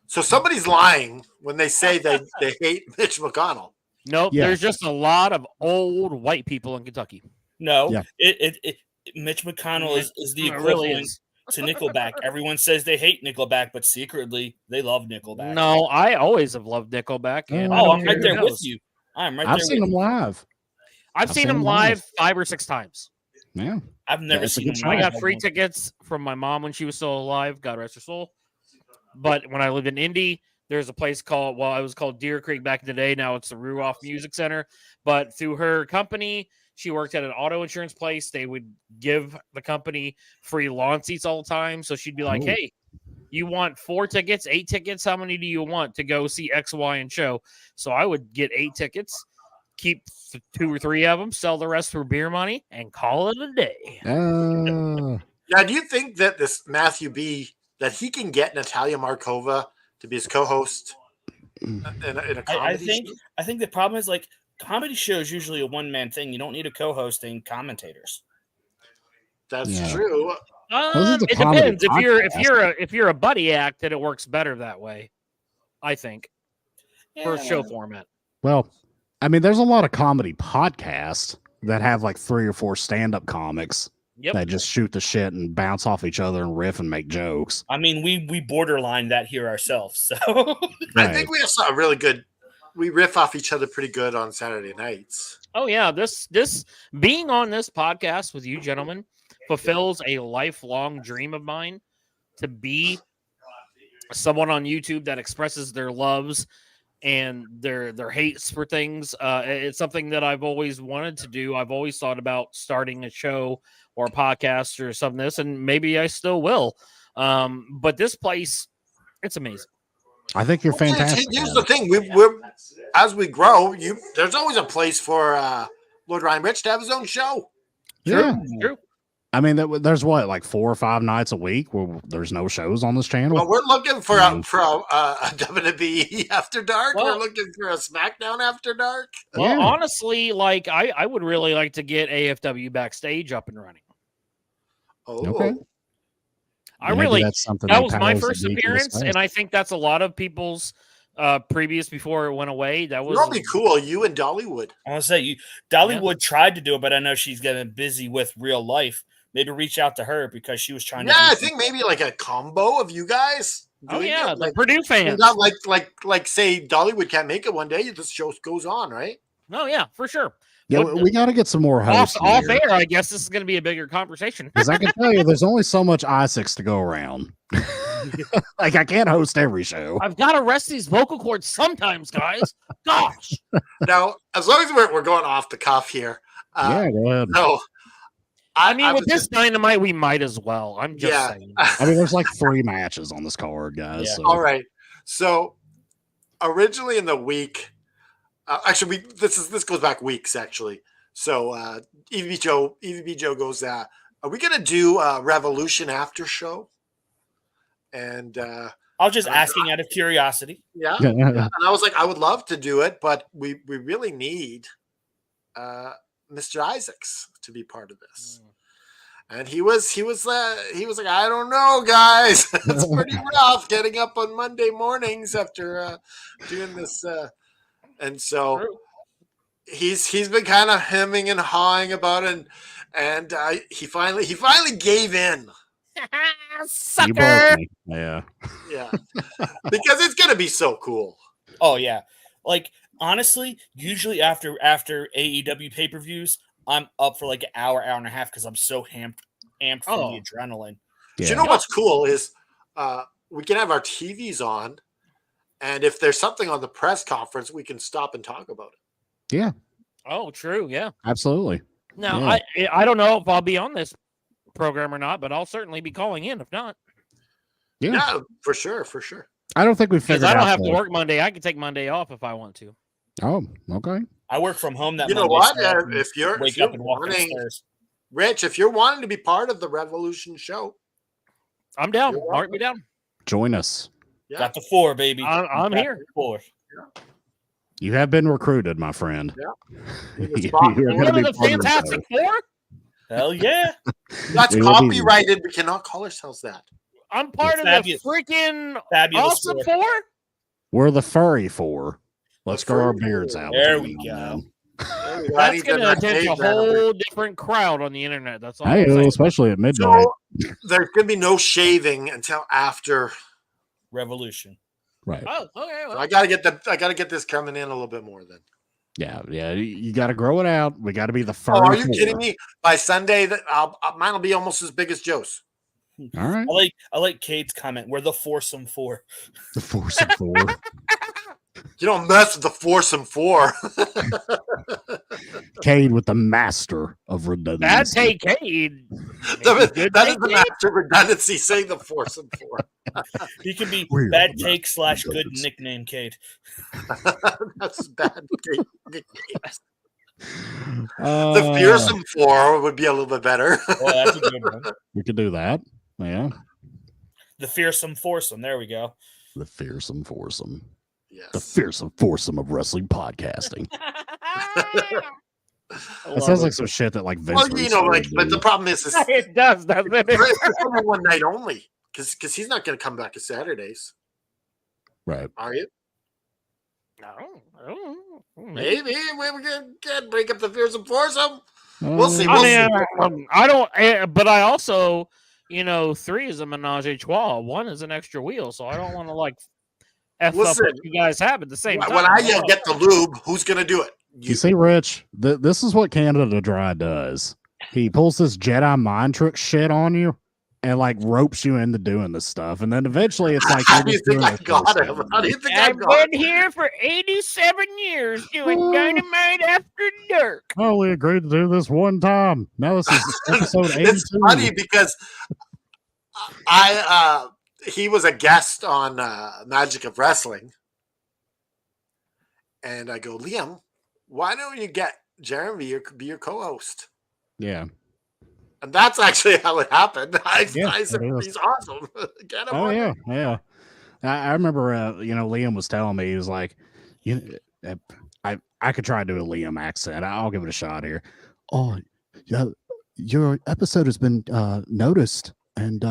So somebody's lying when they say they hate Mitch McConnell. Nope, Yeah. there's just a lot of old white people in Kentucky. No, Yeah. Mitch McConnell is the It really equivalent is. to Nickelback. Everyone says they hate Nickelback, but secretly they love Nickelback. No, I always have loved Nickelback. And Oh, I Oh, don't I'm care right who there with knows. you. I'm right I've there seen with him you. live. I've seen him live 5 or 6 times. Yeah, I've never it's a seen good him show. I live. got free tickets from my mom when she was still alive. God rest her soul. But when I lived in Indy, there's a place called, it was called Deer Creek back in the day. Now it's the Ruoff Music Center. But through her company, she worked at an auto insurance place. They would give the company free lawn seats all the time. So she'd be like, Oh. hey, you want 4 tickets, 8 tickets? How many do you want to go see X, Y, and show? So I would get 8 tickets, keep 2 or 3 of them, sell the rest for beer money, and call it a day. Now, do you think that this Matthew B, that he can get Natalia Markova to be his co-host in a comedy show? I think the problem is like comedy show is usually a one-man thing. You don't need a co-hosting commentators. That's Yeah. true. This is a It comedy depends. podcast. If you're a buddy act, then it works better that way. I think for Yeah. show format. Well, I mean, there's a lot of comedy podcasts that have like 3 or 4 stand-up comics Yep. that just shoot the shit and bounce off each other and riff and make jokes. I mean, we borderline that here ourselves. So I think we also a really good. We riff off each other pretty good on Saturday nights. Oh yeah, this being on this podcast with you gentlemen fulfills a lifelong dream of mine to be someone on YouTube that expresses their loves and their hates for things. It's something that I've always wanted to do. I've always thought about starting a show or a podcast or something this, and maybe I still will. But this place, it's amazing. I think you're fantastic. Here's the thing: we're as we grow, there's always a place for Lord Ryan Rich to have his own show. Yeah. True. I mean, there's what, like 4 or 5 nights a week where there's no shows on this channel. Well, we're looking for a WWE After Dark. Well- We're looking for a SmackDown After Dark. Well, Yeah. honestly, like I would really like to get AFW backstage up and running. Oh, Okay. Maybe that's something That the was my powers that first be can appearance, discuss. and I think that's a lot of people's previous before it went away. That was that'll be cool. You and Dollywood. I want to say Dollywood tried to do it, but I know she's getting busy with real life. Maybe reach out to her because she was trying to. Yeah, do I think maybe like a combo of you guys. Oh doing yeah, it, the like, Purdue fans. not like say Dollywood can't make it one day. This show goes on, right? Oh yeah, for sure. Yeah, But we got to get some more hosts. off here. air, I guess this is going to be a bigger conversation. Because I can tell you, there's only so much I6 to go around. Like, I can't host every show. I've got to rest these vocal cords sometimes, guys. Gosh. Now, as long as we're going off the cuff here, Yeah, go ahead. no. I mean, with was this Dynamite, we might as well. I'm just Yeah. saying. I mean, there's like 3 matches on this card, guys. Yeah. So. all right. So, originally in the week, actually, this goes back weeks actually. So, EVB Joe goes, are we gonna do a Revolution after show? And I was just asking out of curiosity. yeah, and I was like, I would love to do it, but we really need Mr. Isaacs to be part of this. And he was like, I don't know, guys. It's pretty rough getting up on Monday mornings after doing this. And so True. he's been kind of hemming and hawing about it, and he finally gave in. You Sucker. broke me. Yeah. Yeah, because it's gonna be so cool. Oh yeah, like honestly, usually after AEW pay-per-views, I'm up for like an hour and a half because I'm so amped from the adrenaline. Do you know what's cool is we can have our TVs on, and if there's something on the press conference, we can stop and talk about it. Yeah, Oh, true. Yeah. absolutely. Now, Yeah. I don't know if I'll be on this program or not, but I'll certainly be calling in if not. Yeah. Yeah, for sure. I don't think we Because figured I out don't have to the- work Monday. I can take Monday off if I want to. Oh, okay. I work from home that You know Monday. what? So I can If you're wake up and walk wanting, upstairs. Rich, if you're wanting to be part of the Revolution show, I'm down. You're Mark me down. Join us. yeah, Got the 4, baby. I'm Got here. the 4. You have been recruited, my friend. Yeah. You're Spot- gonna One be of the part of the Fantastic show. Four. Hell yeah. that's We will be- copyrighted. We cannot call ourselves that. I'm part of the Fabulous. freaking Fabulous Awesome 4. We're the furry four. Let's The grow our furry beards four. out. There between we now and go. There we go. I That's need going to that attract a page, man. whole different crowd on the internet. That's all. then. I'm Hey, saying. especially at midnight. So there's going to be no shaving until after. Revolution. Right. Oh, okay. So Well, I got to get this coming in a little bit more then. Yeah. You got to grow it out. We got to be the Oh, furry. are you four. kidding me? By Sunday, that mine will be almost as big as Joe's. All right. I like Kate's comment. We're the foursome 4. The force of four. You don't mess with the foursome 4. Cade with the master of redundancy. bad take, Cade. Good that is take, the Cade. master of redundancy. Saying the foursome 4. He can be We're bad the take / good redundancy. nickname, Kate. That's bad. The Uh, fearsome 4 would be a little bit better. Oh, that's a good one. We could do that. Yeah. The fearsome foursome. There we go. The fearsome foursome. Yes. The fearsome foursome of wrestling podcasting. I That love sounds it. like some shit that like Vince. Well, you know, Russo like, would but do. the problem is It does, doesn't it? it's only one night only because he's not going to come back to Saturdays, Right. are you? No. Maybe we're going to break up the fearsome foursome. Uh, We'll see. I We'll mean, I don't, but I also, 3 is a menage a trois. 1 is an extra wheel, so I don't want to like F up Listen, what you guys have at the same time. When I yell, get the lube, who's going to do it? You see, Rich, this is what Canada Dry does. He pulls this Jedi mind trick shit on you and like ropes you into doing this stuff. And then eventually it's like, How you're do you just think doing I it got for him? How do you think I I've got been here for 87 years doing Dynamite After Dark. I only agreed to do this one time. Now this is episode 82. It's funny because he was a guest on Magic of Wrestling. And I go, Liam, why don't you get Jeremy be your co-host? Yeah. And that's actually how it happened. I said, it is. he's awesome. Get him Oh on. yeah. I remember Liam was telling me, he was like, I could try to do a Liam accent. I'll give it a shot here. Oh yeah, your episode has been noticed, and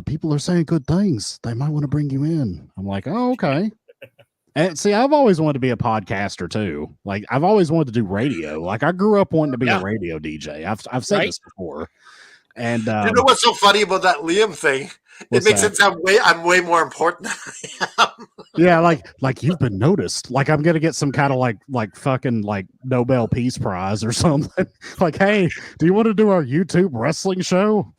people are saying good things. They might want to bring you in. I'm like, oh, okay. And see, I've always wanted to be a podcaster too. Like, I've always wanted to do radio. Like, I grew up wanting to be a radio DJ. I've said this before. And You know what's so funny about that Liam thing? It makes it sound I'm way more important than I am. yeah, like you've been noticed. Like, I'm gonna get some kind of like fucking like Nobel Peace Prize or something. Like, hey, do you want to do our YouTube wrestling show?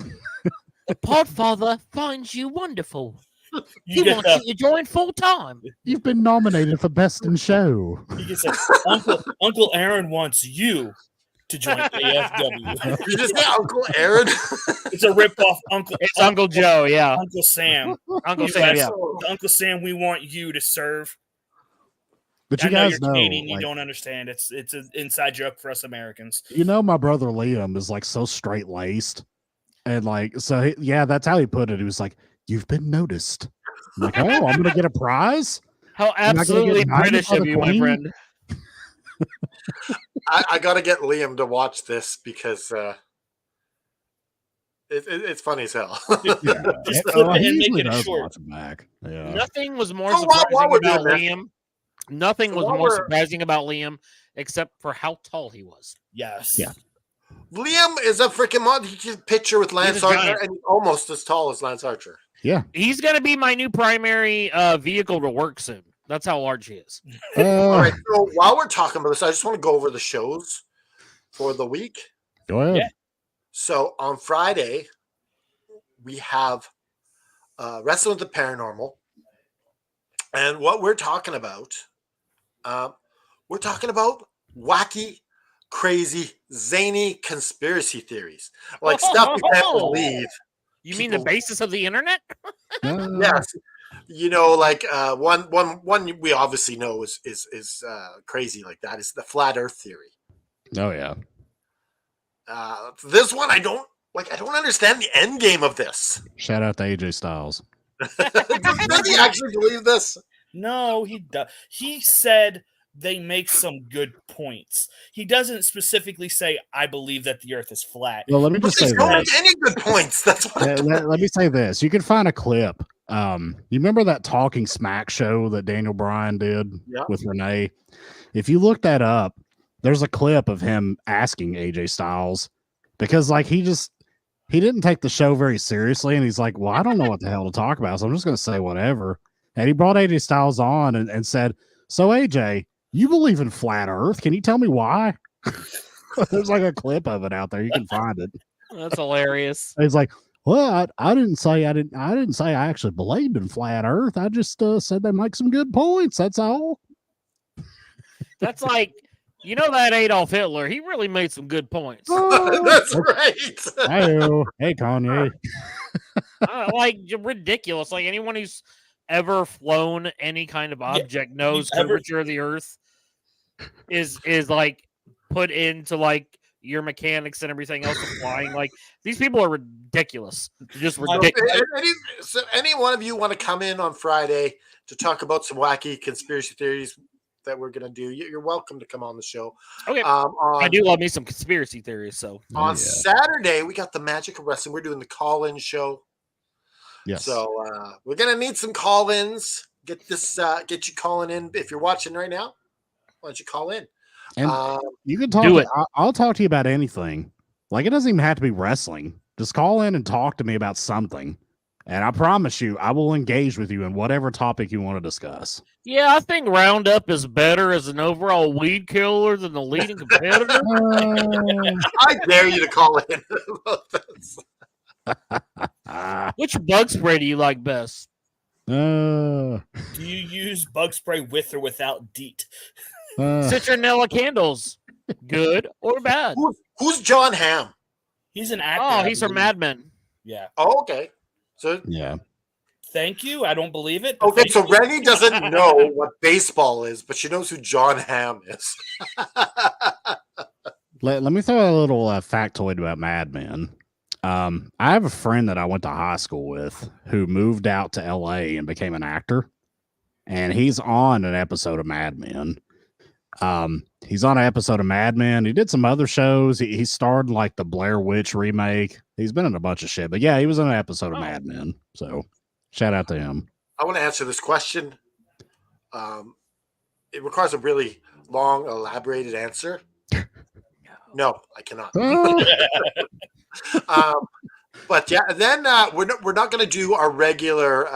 The Podfather finds you wonderful. He You get wants you to join full time. You've been nominated for Best in Show. He gets Uncle Aaron wants you to join AFW. You just say Uncle Aaron? It's a ripoff. It's Uncle Joe, yeah. Uncle Sam. Uncle You Sam, guys- yeah. Uncle Sam, we want you to serve. But I you know guys you're know, Canadian, you like, don't understand. It's an inside joke for us Americans. my brother Liam is like so straight laced, and like so. That's how he put it. He was like, "You've been noticed." I'm like, oh, I'm gonna get a prize. How Am I gonna absolutely get knighted British by of the you, my Queen? friend. I got to get Liam to watch this because it's funny as hell. Just clip it he and make usually it a does short. watch it back. Yeah. Nothing was more So while surprising we're about doing this- Liam. Nothing So was while more we're- surprising about Liam except for how tall he was. Yes. Yeah. Liam is a freaking mod. He can picture with Lance He's a Archer, giant. and he's almost as tall as Lance Archer. He's going to be my new primary vehicle to work soon. That's how large he is. All right. So while we're talking about this, I just want to go over the shows for the week. Go ahead. Yeah. So on Friday, we have Wrestling with the Paranormal. And what we're talking about wacky, crazy, zany conspiracy theories. Like stuff you can't believe. You mean the People- basis of the internet? Yes. you know, like one we obviously know is crazy like that is the flat Earth theory. Oh yeah. This one I don't understand the end game of this. Shout out to AJ Styles. Does he actually believe this? No, he does. He said they make some good points. He doesn't specifically say, "I believe that the Earth is flat." Well, let me But just they say don't make this. any good points. That's what. Let me say this. You can find a clip. You remember that Talking Smack show that Daniel Bryan did Yeah. with Renee? If you look that up, there's a clip of him asking AJ Styles because like he didn't take the show very seriously, and he's like, well, I don't know what the hell to talk about, so I'm just gonna say whatever. And he brought AJ Styles on and said, so AJ, you believe in flat Earth? Can you tell me why? There's like a clip of it out there. You can find it. That's hilarious. He's like, well, I didn't say I actually believed in flat Earth. I just said they make some good points. That's all. That's like, you know, that Adolf Hitler, he really made some good points. That's right. Hey, Kanye. Like ridiculous. Like anyone who's ever flown any kind of object knows curvature of the Earth is like put into like your mechanics and everything else of flying. Like these people are ridiculous. Just ridiculous. So any one of you want to come in on Friday to talk about some wacky conspiracy theories that we're going to do, you're welcome to come on the show. Okay. I do love me some conspiracy theories. So on Saturday, we got the Magic of Wrestling. We're doing the call-in show. Yes. So we're going to need some call-ins. Get you calling in. If you're watching right now, why don't you call in? And you can talk. I'll talk to you about anything. Like it doesn't even have to be wrestling. Just call in and talk to me about something. And I promise you, I will engage with you in whatever topic you want to discuss. yeah, I think Roundup is better as an overall weed killer than the leading competitor. I dare you to call in about this. Which bug spray do you like best? Do you use bug spray with or without DEET? Citronella candles, good or bad? Who's John Hamm? He's an actor. Oh, he's from Mad Men. Yeah. Oh, okay. So yeah. Thank you. I don't believe it. Okay, so Rennie doesn't know what baseball is, but she knows who John Hamm is. Let me throw a little factoid about Mad Men. I have a friend that I went to high school with who moved out to LA and became an actor. And he's on an episode of Mad Men. He's on an episode of Mad Men. He did some other shows. He starred in like the Blair Witch remake. He's been in a bunch of shit. But yeah, he was in an episode of Mad Men. So shout out to him. I want to answer this question. It requires a really long, elaborated answer. No, I cannot. But yeah, and then we're not going to do our regular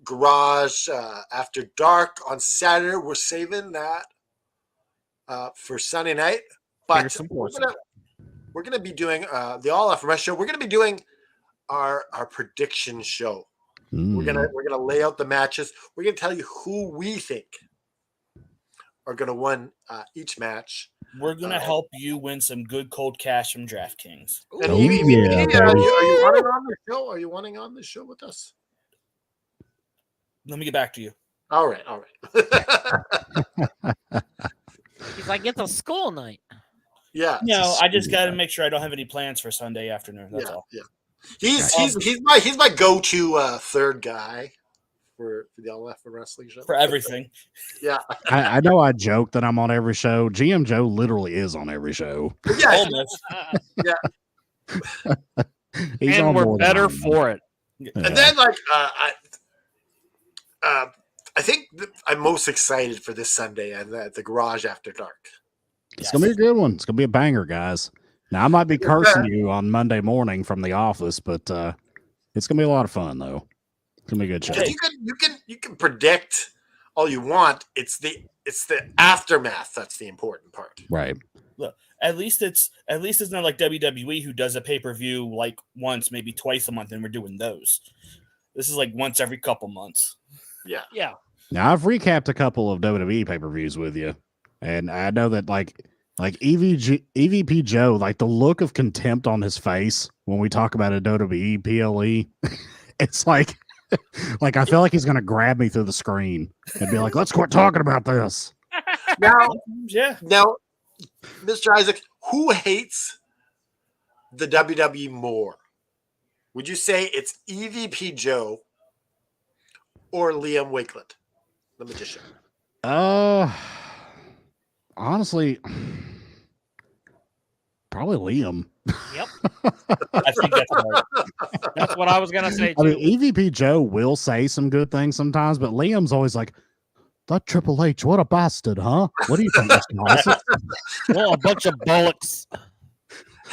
garage after dark on Saturday. We're saving that for Sunday night. But we're gonna be doing the All After Rest show. We're gonna be doing our prediction show. We're gonna lay out the matches. We're gonna tell you who we think are gonna win each match. We're gonna help you win some good cold cash from DraftKings. And Evie, are you wanting on the show? Are you wanting on the show with us? Let me get back to you. All right. He's like, it's a school night. Yeah. No, I just got to make sure I don't have any plans for Sunday afternoon. That's all. Yeah. He's my go-to third guy for the All After Wrestling show. For everything. Yeah. I know I joke that I'm on every show. GM Joe literally is on every show. Yeah. Almost. Yeah. And we're better for it. Yeah. And then I think I'm most excited for this Sunday and the Garage After Dark. It's going to be a good one. It's going to be a banger, guys. Now, I might be cursing you on Monday morning from the office, but it's going to be a lot of fun, though. It's going to be a good show. You can predict all you want. It's the aftermath that's the important part. Right. Look, at least it's not like WWE who does a pay-per-view like once, maybe twice a month, and we're doing those. This is like once every couple months. Yeah. Yeah. Now, I've recapped a couple of WWE pay-per-views with you, and I know that like EVP Joe, like the look of contempt on his face when we talk about a WWE PLE, it's like Like I feel like he's gonna grab me through the screen and be like, "Let's quit talking about this." Now, Yeah. now, Mr. Isaac, who hates the WWE more? Would you say it's EVP Joe or Liam Wakeland, the magician? Honestly, probably Liam. Yep. I think that's right. That's what I was gonna say I too. mean, EVP Joe will say some good things sometimes, but Liam's always like, "That Triple H, what a bastard, huh? What do you think, Mr. Isaac?" Well, a bunch of bullocks.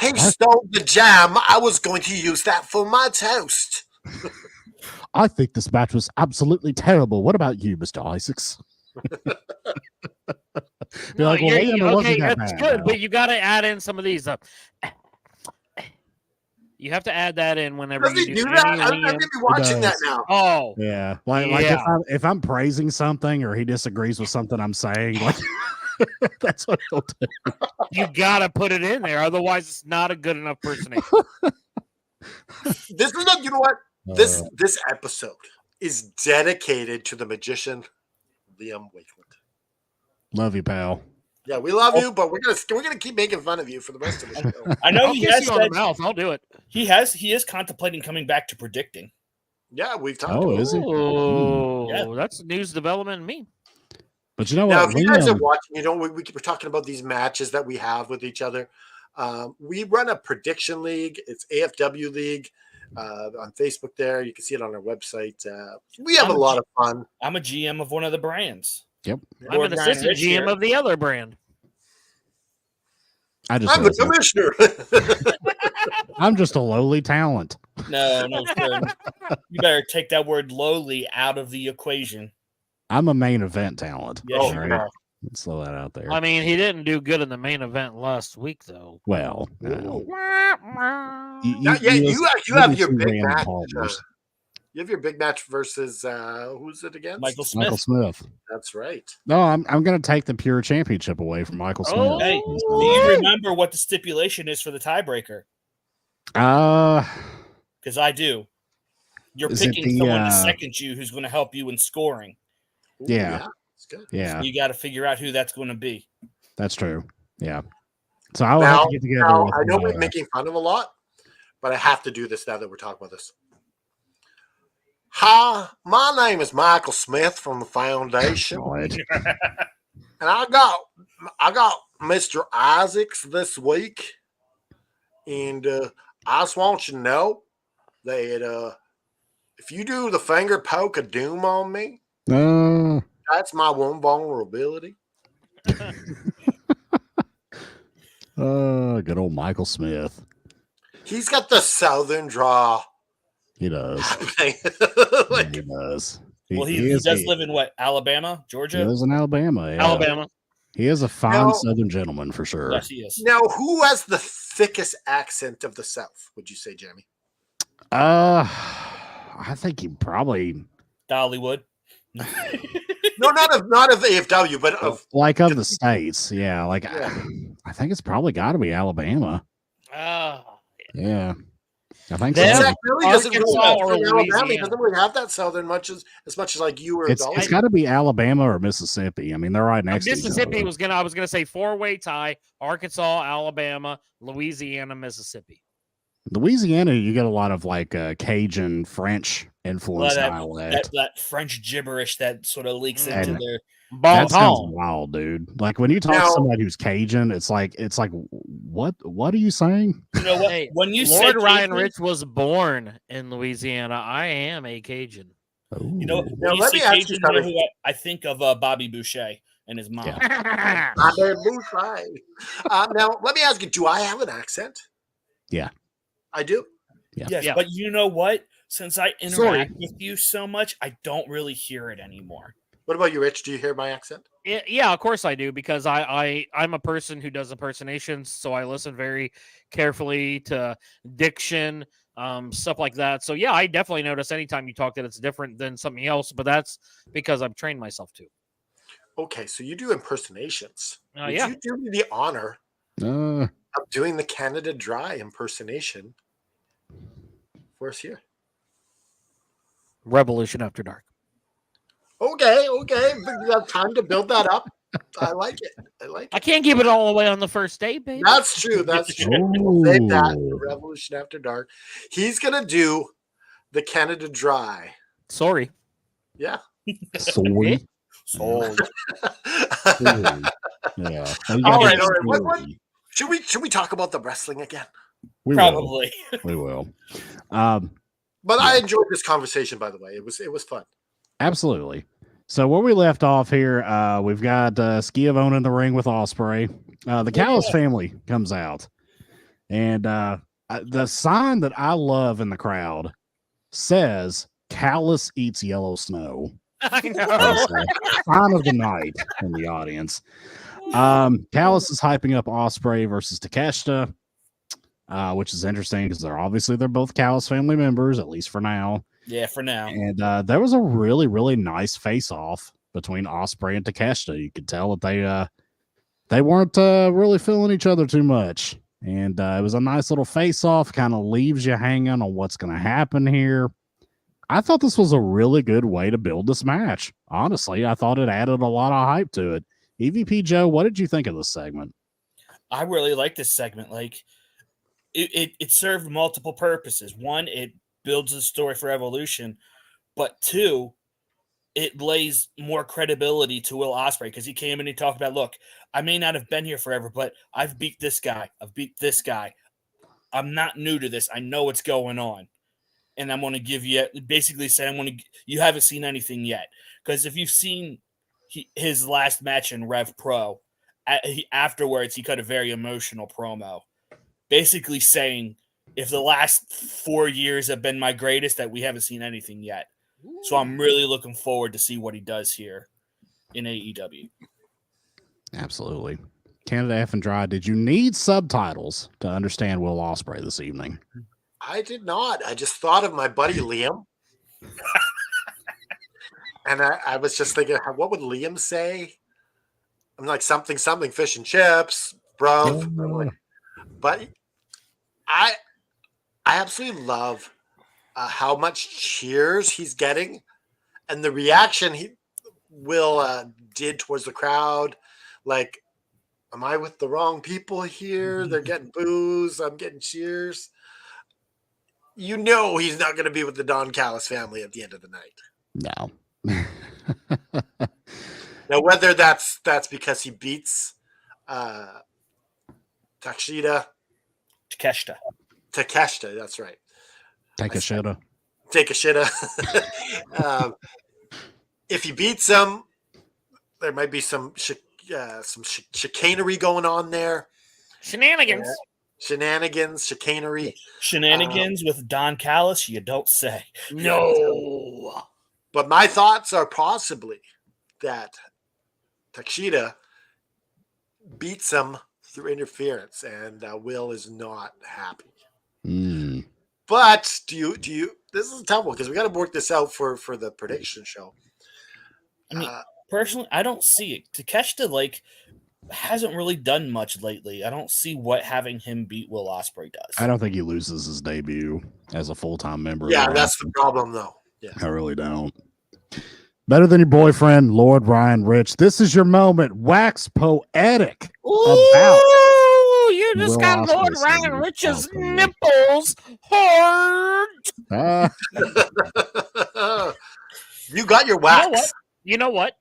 He stole the jam. I was going to use that for my toast. I think this match was absolutely terrible. What about you, Mr. Isaacs? Be No, like, well, you're- Liam, it wasn't okay, that that's bad, good, though. but you got to add in some of these. You have to add that in whenever Does you he do do that? any I'm going to be watching that does. now. Oh, Yeah, like Yeah. if I'm praising something or he disagrees with something I'm saying, like that's what he'll do. you got to put it in there, otherwise it's not a good enough personation. This is not, you know what? This episode is dedicated to the magician, Liam Wakeland. Love you, pal. Yeah, we love you, but we're gonna keep making fun of you for the rest of the show. I know I'll he kiss has you on the said mouth. I'll do it. he is contemplating coming back to predicting. Yeah, we've talked Oh, about is he? Oh, Yeah. that's news development in me. But you know Now, what? if you guys are Liam, watching, we're talking about these matches that we have with each other. We run a prediction league. It's AFW League on Facebook there. You can see it on our website. We have a lot of fun. I'm a GM of one of the brands. Yep. I'm Lord an Ryan assistant Rich GM here. of the other brand. I just I'm the listen. commissioner. I'm just a lowly talent. No, sir. You better take that word lowly out of the equation. I'm a main event talent. Yes, Oh, you All yeah. are. Let's throw that out there. I mean, he didn't do good in the main event last week, though. Well, Ooh. you have your see big Randy match. Palmer's. You have your big match versus who's it against? Michael Smith. Michael Smith. That's right. No, I'm going to take the pure championship away from Michael Smith. Oh. Hey, do you remember what the stipulation is for the tiebreaker? Because I do. You're Is it picking the, someone to second you who's going to help you in scoring. Ooh, Yeah. It's good. Yeah, So you got to figure out who that's going to be. that's true. Yeah. So I will have to get together. Now, with I know my, we're making fun of a lot, but I have to do this now that we're talking about this. Hi, my name is Michael Smith from the Foundation, God. and I got Mr. Isaacs this week, and I just want you to know that if you do the finger poke of doom on me, that's my one vulnerability. Good old Michael Smith. He's got the southern draw. He does. Like, He does. Well, he does live in what? Alabama? He Georgia? lives in Alabama. Yeah. Alabama. He is a fine Now- Southern gentleman for sure. Yes, he is. now, who has the thickest accent of the South? Would you say, Jamie? I think he probably Dollywood. No, not of AFW, but of like of the states. Yeah, like Yeah. I think it's probably got to be Alabama. Yeah, I think Them- so. Zach really doesn't really Arkansas have or from Alabama. He Louisiana. doesn't really have that southern much as much as like you or It's Dolly. got to be Alabama or Mississippi. I mean, they're right next to each Mississippi other. I was gonna say four-way tie: Arkansas, Alabama, Louisiana, Mississippi. Louisiana, you get a lot of like Cajun French influence Well, dialect. that French gibberish that sort of leaks And- into their. Bon That sounds ton. wild, dude. Like when you talk Now- to somebody who's Cajun, it's like what are you saying? You know what? Hey, when you Lord said Ryan Cajun, Rich was born in Louisiana. I am a Cajun. you know, Ooh. Now, when you let say me ask you Cajun, you know something. who I think of Bobby Boucher and his mom. Yeah. I heard Boucher. Now, let me ask you: do I have an accent? Yeah. I do. Yes, Yeah. but you know what? Since I interact Sorry. with you so much, I don't really hear it anymore. What about you, Rich? Do you hear my accent? Yeah, of course I do, because I'm a person who does impersonations, so I listen very carefully to diction, stuff like that. So yeah, I definitely notice anytime you talk that it's different than something else, but that's because I've trained myself to. Okay, so you do impersonations. Would Yeah. you do me the honor Uh, of doing the Canada Dry impersonation for us here? Revolution After Dark. Okay. But you have time to build that up. I like it. I can't give it all away on the first day, baby. That's true. We'll save that. Ooh. Revolution After Dark. He's gonna do the Canada Dry. Sorry. Yeah. Sorry. Sold. Yeah. All right. Should we talk about the wrestling again? We Probably. will. We will. But I enjoyed this conversation, by the way. It was fun. Absolutely. So where we left off here, we've got Schiavone in the ring with Ospreay. The Callis family comes out, and the sign that I love in the crowd says "Callis eats yellow snow." I know. That's the sign of the night in the audience. Callis is hyping up Ospreay versus Takeshita, which is interesting because they're both Callis family members, at least for now. Yeah, for now. And there was a really, really nice face-off between Ospreay and Takeshita. You could tell that they weren't really feeling each other too much. And it was a nice little face-off, kind of leaves you hanging on what's going to happen here. I thought this was a really good way to build this match. Honestly, I thought it added a lot of hype to it. EVP Joe, what did you think of this segment? I really like this segment. Like, it served multiple purposes. One, it builds the story for Evolution, but two, it lays more credibility to Will Ospreay because he came and he talked about, look, I may not have been here forever, but I've beat this guy. I've beat this guy. I'm not new to this. I know what's going on. And I'm going to give you, basically say, you haven't seen anything yet. Because if you've seen his last match in Rev Pro, afterwards he cut a very emotional promo, basically saying, if the last 4 years have been my greatest, that we haven't seen anything yet. So I'm really looking forward to see what he does here in AEW. Absolutely. Canada F and Dry, did you need subtitles to understand Will Ospreay this evening? I did not. I just thought of my buddy Liam. And I was just thinking, what would Liam say? I'm like, something, fish and chips, bro. But I absolutely love how much cheers he's getting and the reaction Will did towards the crowd. Like, am I with the wrong people here? They're getting boos. I'm getting cheers. You know he's not going to be with the Don Callis family at the end of the night. No. Now, whether that's because he beats Takeshita, that's right. Takeshita. If he beats him, there might be some chicanery going on there. Shenanigans. Chicanery. Shenanigans with Don Callis, you don't say. No. But my thoughts are possibly that Takeshita beats him through interference, and Will is not happy. But do you? This is a tough one because we got to work this out for the prediction show. I mean, personally, I don't see it. Takeshita hasn't really done much lately. I don't see what having him beat Will Ospreay does. I don't think he loses his debut as a full-time member. Yeah, that's the problem, though. Yeah, I really don't. Better than your boyfriend, Lord Ryan Rich. This is your moment. Wax poetic about. You just Will got Lord Ospreay's Ryan segment. Rich's Okay. nipples hard. You got your wax. You know what?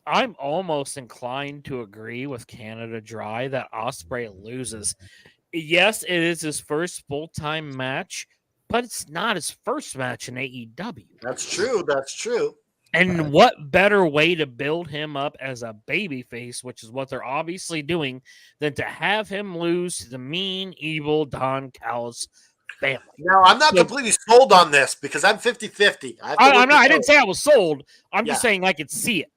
I'm almost inclined to agree with Canada Dry that Ospreay loses. Yes, it is his first full-time match, but it's not his first match in AEW. That's true. And what better way to build him up as a babyface, which is what they're obviously doing, than to have him lose to the mean, evil Don Callis family. Now, I'm not completely sold on this because I'm 50-50. I didn't say I was sold. I'm just saying I could see it.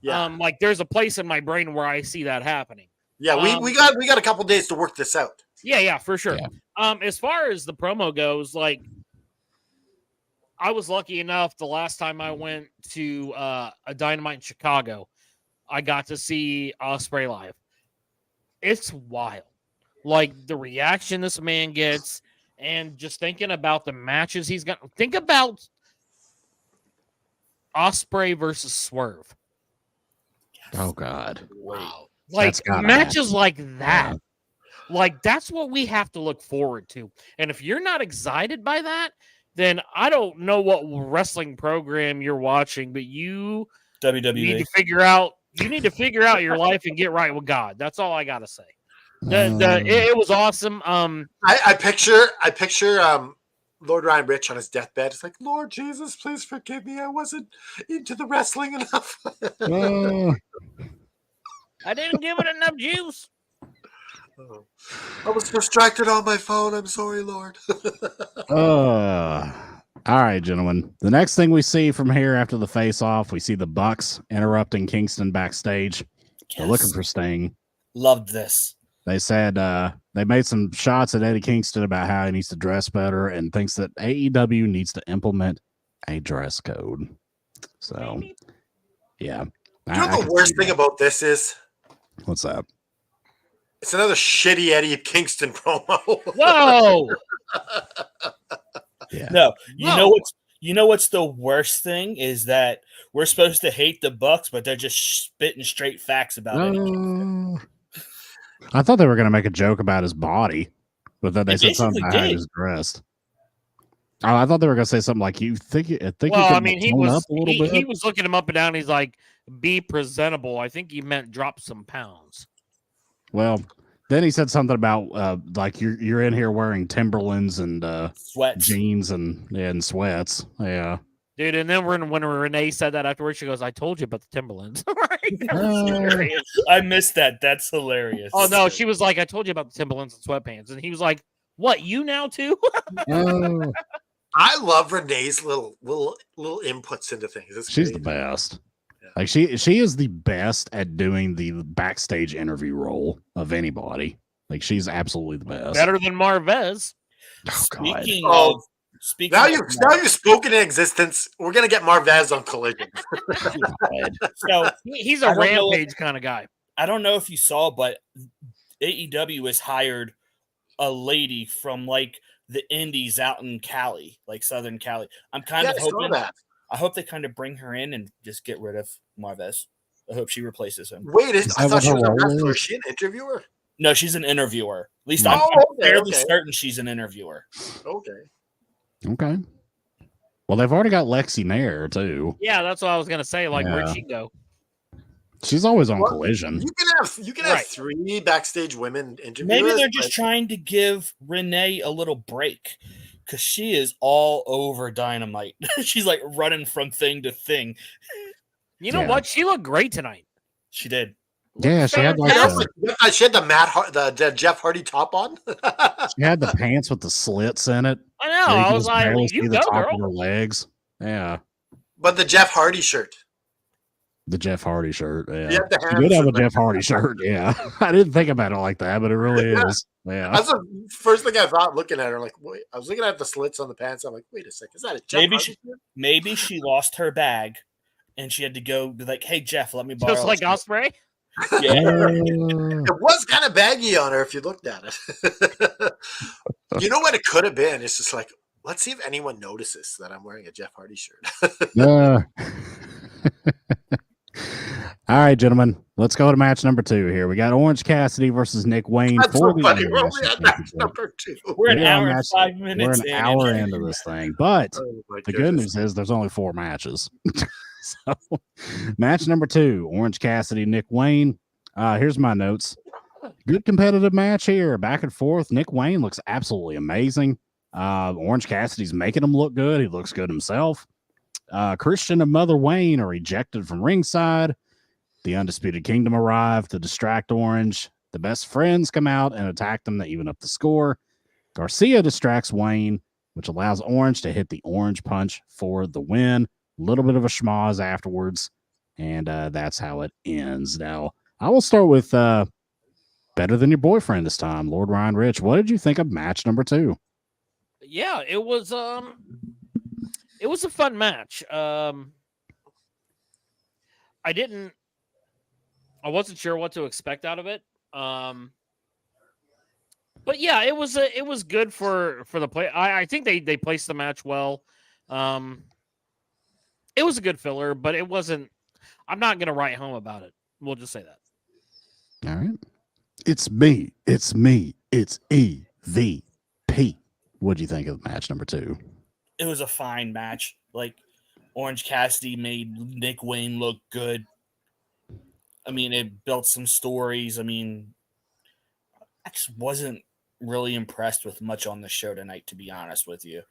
Yeah. There's a place in my brain where I see that happening. Yeah, we got a couple days to work this out. Yeah, for sure. Yeah. As far as the promo goes, I was lucky enough the last time I went to a Dynamite in Chicago, I got to see Ospreay live. It's wild. The reaction this man gets, and just thinking about the matches he's got. Think about Osprey versus Swerve. Oh God. Wow. Like That's gotta matches happen. like that. Like that's what we have to look forward to. And if you're not excited by that, then I don't know what wrestling program you're watching, but you WWE. need to figure out your life and get right with God. That's all I gotta say. It was awesome. I picture Lord Ryan Rich on his deathbed. It's like, Lord Jesus, please forgive me. I wasn't into the wrestling enough. Uh, I didn't give it enough juice. I was distracted on my phone. I'm sorry, Lord. all right, gentlemen. The next thing we see from here after the face-off, we see the Bucks interrupting Kingston backstage. They're looking for Sting. Loved this. They said they made some shots at Eddie Kingston about how he needs to dress better and thinks that AEW needs to implement a dress code. So, yeah. You know the worst thing about this is? What's that? It's another shitty Eddie Kingston promo. Whoa! Yeah. No, you know what's the worst thing is that we're supposed to hate the Bucks, but they're just spitting straight facts about it. I thought they were going to make a joke about his body, but then they said something basically about how he did. was dressed. Oh, I thought they were going to say something like, "You think you Well, I could mean, he tone was up a little bit?" he was looking him up and down. He's like, "Be presentable." I think he meant drop some pounds. Well, then he said something about like you're in here wearing Timberlands and Sweats. jeans and sweats. Yeah. Dude, and then when Renee said that afterwards, she goes, "I told you about the Timberlands." I missed that. That's hilarious. Oh no, she was like, "I told you about the Timberlands and sweatpants," and he was like, "What? You now too?" Oh, I love Renee's little inputs into things. It's she's great. the best. Yeah. Like she is the best at doing the backstage interview role of anybody. Like she's absolutely the best. Better than Marvez. Oh God. Speaking Now of you've spoken in existence. We're gonna get Marvez on Collision. God. so He's a I don't know rampage kind of guy. I don't know if you saw, but AEW has hired a lady from like the Indies out in Cali, like Southern Cali. I'm kind of I saw hoping that. I hope they kind of bring her in and just get rid of Marvez. I hope she replaces him. Wait, Is I that thought what she her was a role wrestler. is? Is she an interviewer? No, she's an interviewer. At least Oh, I'm okay, fairly okay. certain she's an interviewer. Okay. Okay. Well, they've already got Lexi Nair too. Yeah, that's what I was gonna say. Like, where'd Yeah. she go? She's always on Well, Collision. You can have Right. 3 backstage women interviewers. Maybe they're just but- trying to give Renee a little break because she is all over Dynamite. She's like running from thing to thing. You know Yeah. what? She looked great tonight. She did. Yeah, she had like Fantastic. She had the Jeff Hardy top on. she had the pants with the slits in it. I know. So you I could was just like, barely "You see the go, top girl." of her legs. Yeah, But the Jeff Hardy shirt. the Jeff Hardy shirt. Yeah, Yeah, the she did have a hands. Jeff Hardy shirt. Yeah, I didn't think about it like that, but it really Yeah. is. Yeah, That's the first thing I thought looking at her. Like, wait, I was looking at the slits on the pants. I'm like, wait a second, is that a Jeff Maybe Hardy she- shirt? Maybe she lost her bag and she had to go be like, "Hey Jeff, let me borrow." Just like it." Osprey. Yeah. It was kind of baggy on her if you looked at it. You know what it could have been? It's just like, let's see if anyone notices that I'm wearing a Jeff Hardy shirt. All right, gentlemen, let's go to match number 2 here. We got Orange Cassidy versus Nick Wayne That's for so the funny. We're International only at match Championship. number 2. We're an Yeah, hour and match- 5 minutes We're an in. hour and- into this thing, but Oh my the good goodness. news is there's only 4 matches. So, match number 2, Orange Cassidy, Nick Wayne. Here's my notes. Good competitive match here, back and forth. Nick Wayne looks absolutely amazing. Orange Cassidy's making him look good. He looks good himself. Christian and Mother Wayne are ejected from ringside. The Undisputed Kingdom arrive to distract Orange. The best friends come out and attack them to even up the score. Garcia distracts Wayne, which allows Orange to hit the Orange Punch for the win. A little bit of a schmoz afterwards, and that's how it ends. Now, I will start with Better Than Your Boyfriend this time, Lord Ryan Rich. What did you think of match number 2? Yeah, it was a fun match. I wasn't sure what to expect out of it. But yeah, it was good for the play. I think they placed the match well. It was a good filler, but it wasn't. I'm not gonna write home about it. We'll just say that. All right. It's me. It's me. It's EVP. What'd you think of match number 2? It was a fine match. Like Orange Cassidy made Nick Wayne look good. I mean, it built some stories. I mean, I just wasn't really impressed with much on the show tonight, to be honest with you.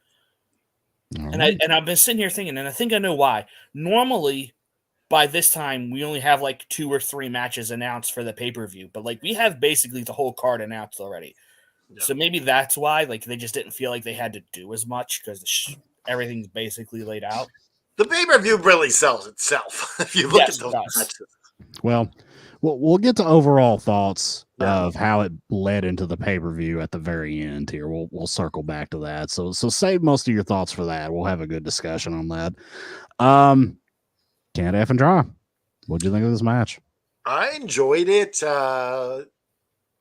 And I've been sitting here thinking, and I think I know why. Normally, by this time, we only have like 2 or 3 matches announced for the pay-per-view, but like we have basically the whole card announced already. Yeah. So maybe that's why, like, they just didn't feel like they had to do as much because everything's basically laid out. The pay-per-view really sells itself if you look at those matches. Well, we'll get to overall thoughts of how it led into the pay-per-view at the very end here. We'll circle back to that. So save most of your thoughts for that. We'll have a good discussion on that. Can't F and draw. What'd you think of this match? I enjoyed it.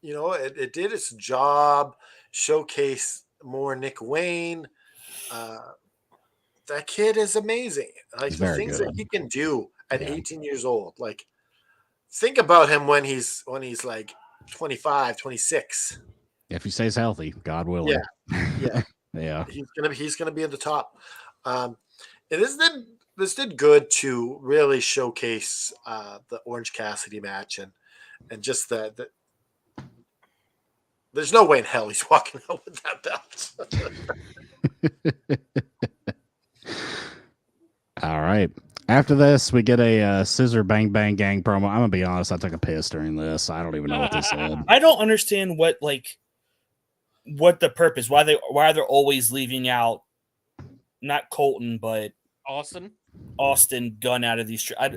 It did its job, showcase more Nick Wayne. That kid is amazing. Like the things that he can do at 18 years old. Like, think about him when he's like 25, 26. If he stays healthy, God willing. Yeah. Yeah. He's gonna be at the top. And this did good to really showcase the Orange Cassidy match and just the there's no way in hell he's walking out with that belt. All right. After this, we get a scissor bang bang gang promo. I'm gonna be honest, I took a piss during this. I don't even know what they said. I don't understand what the purpose. Why they're always leaving out not Colton but Austin Gunn out of these. I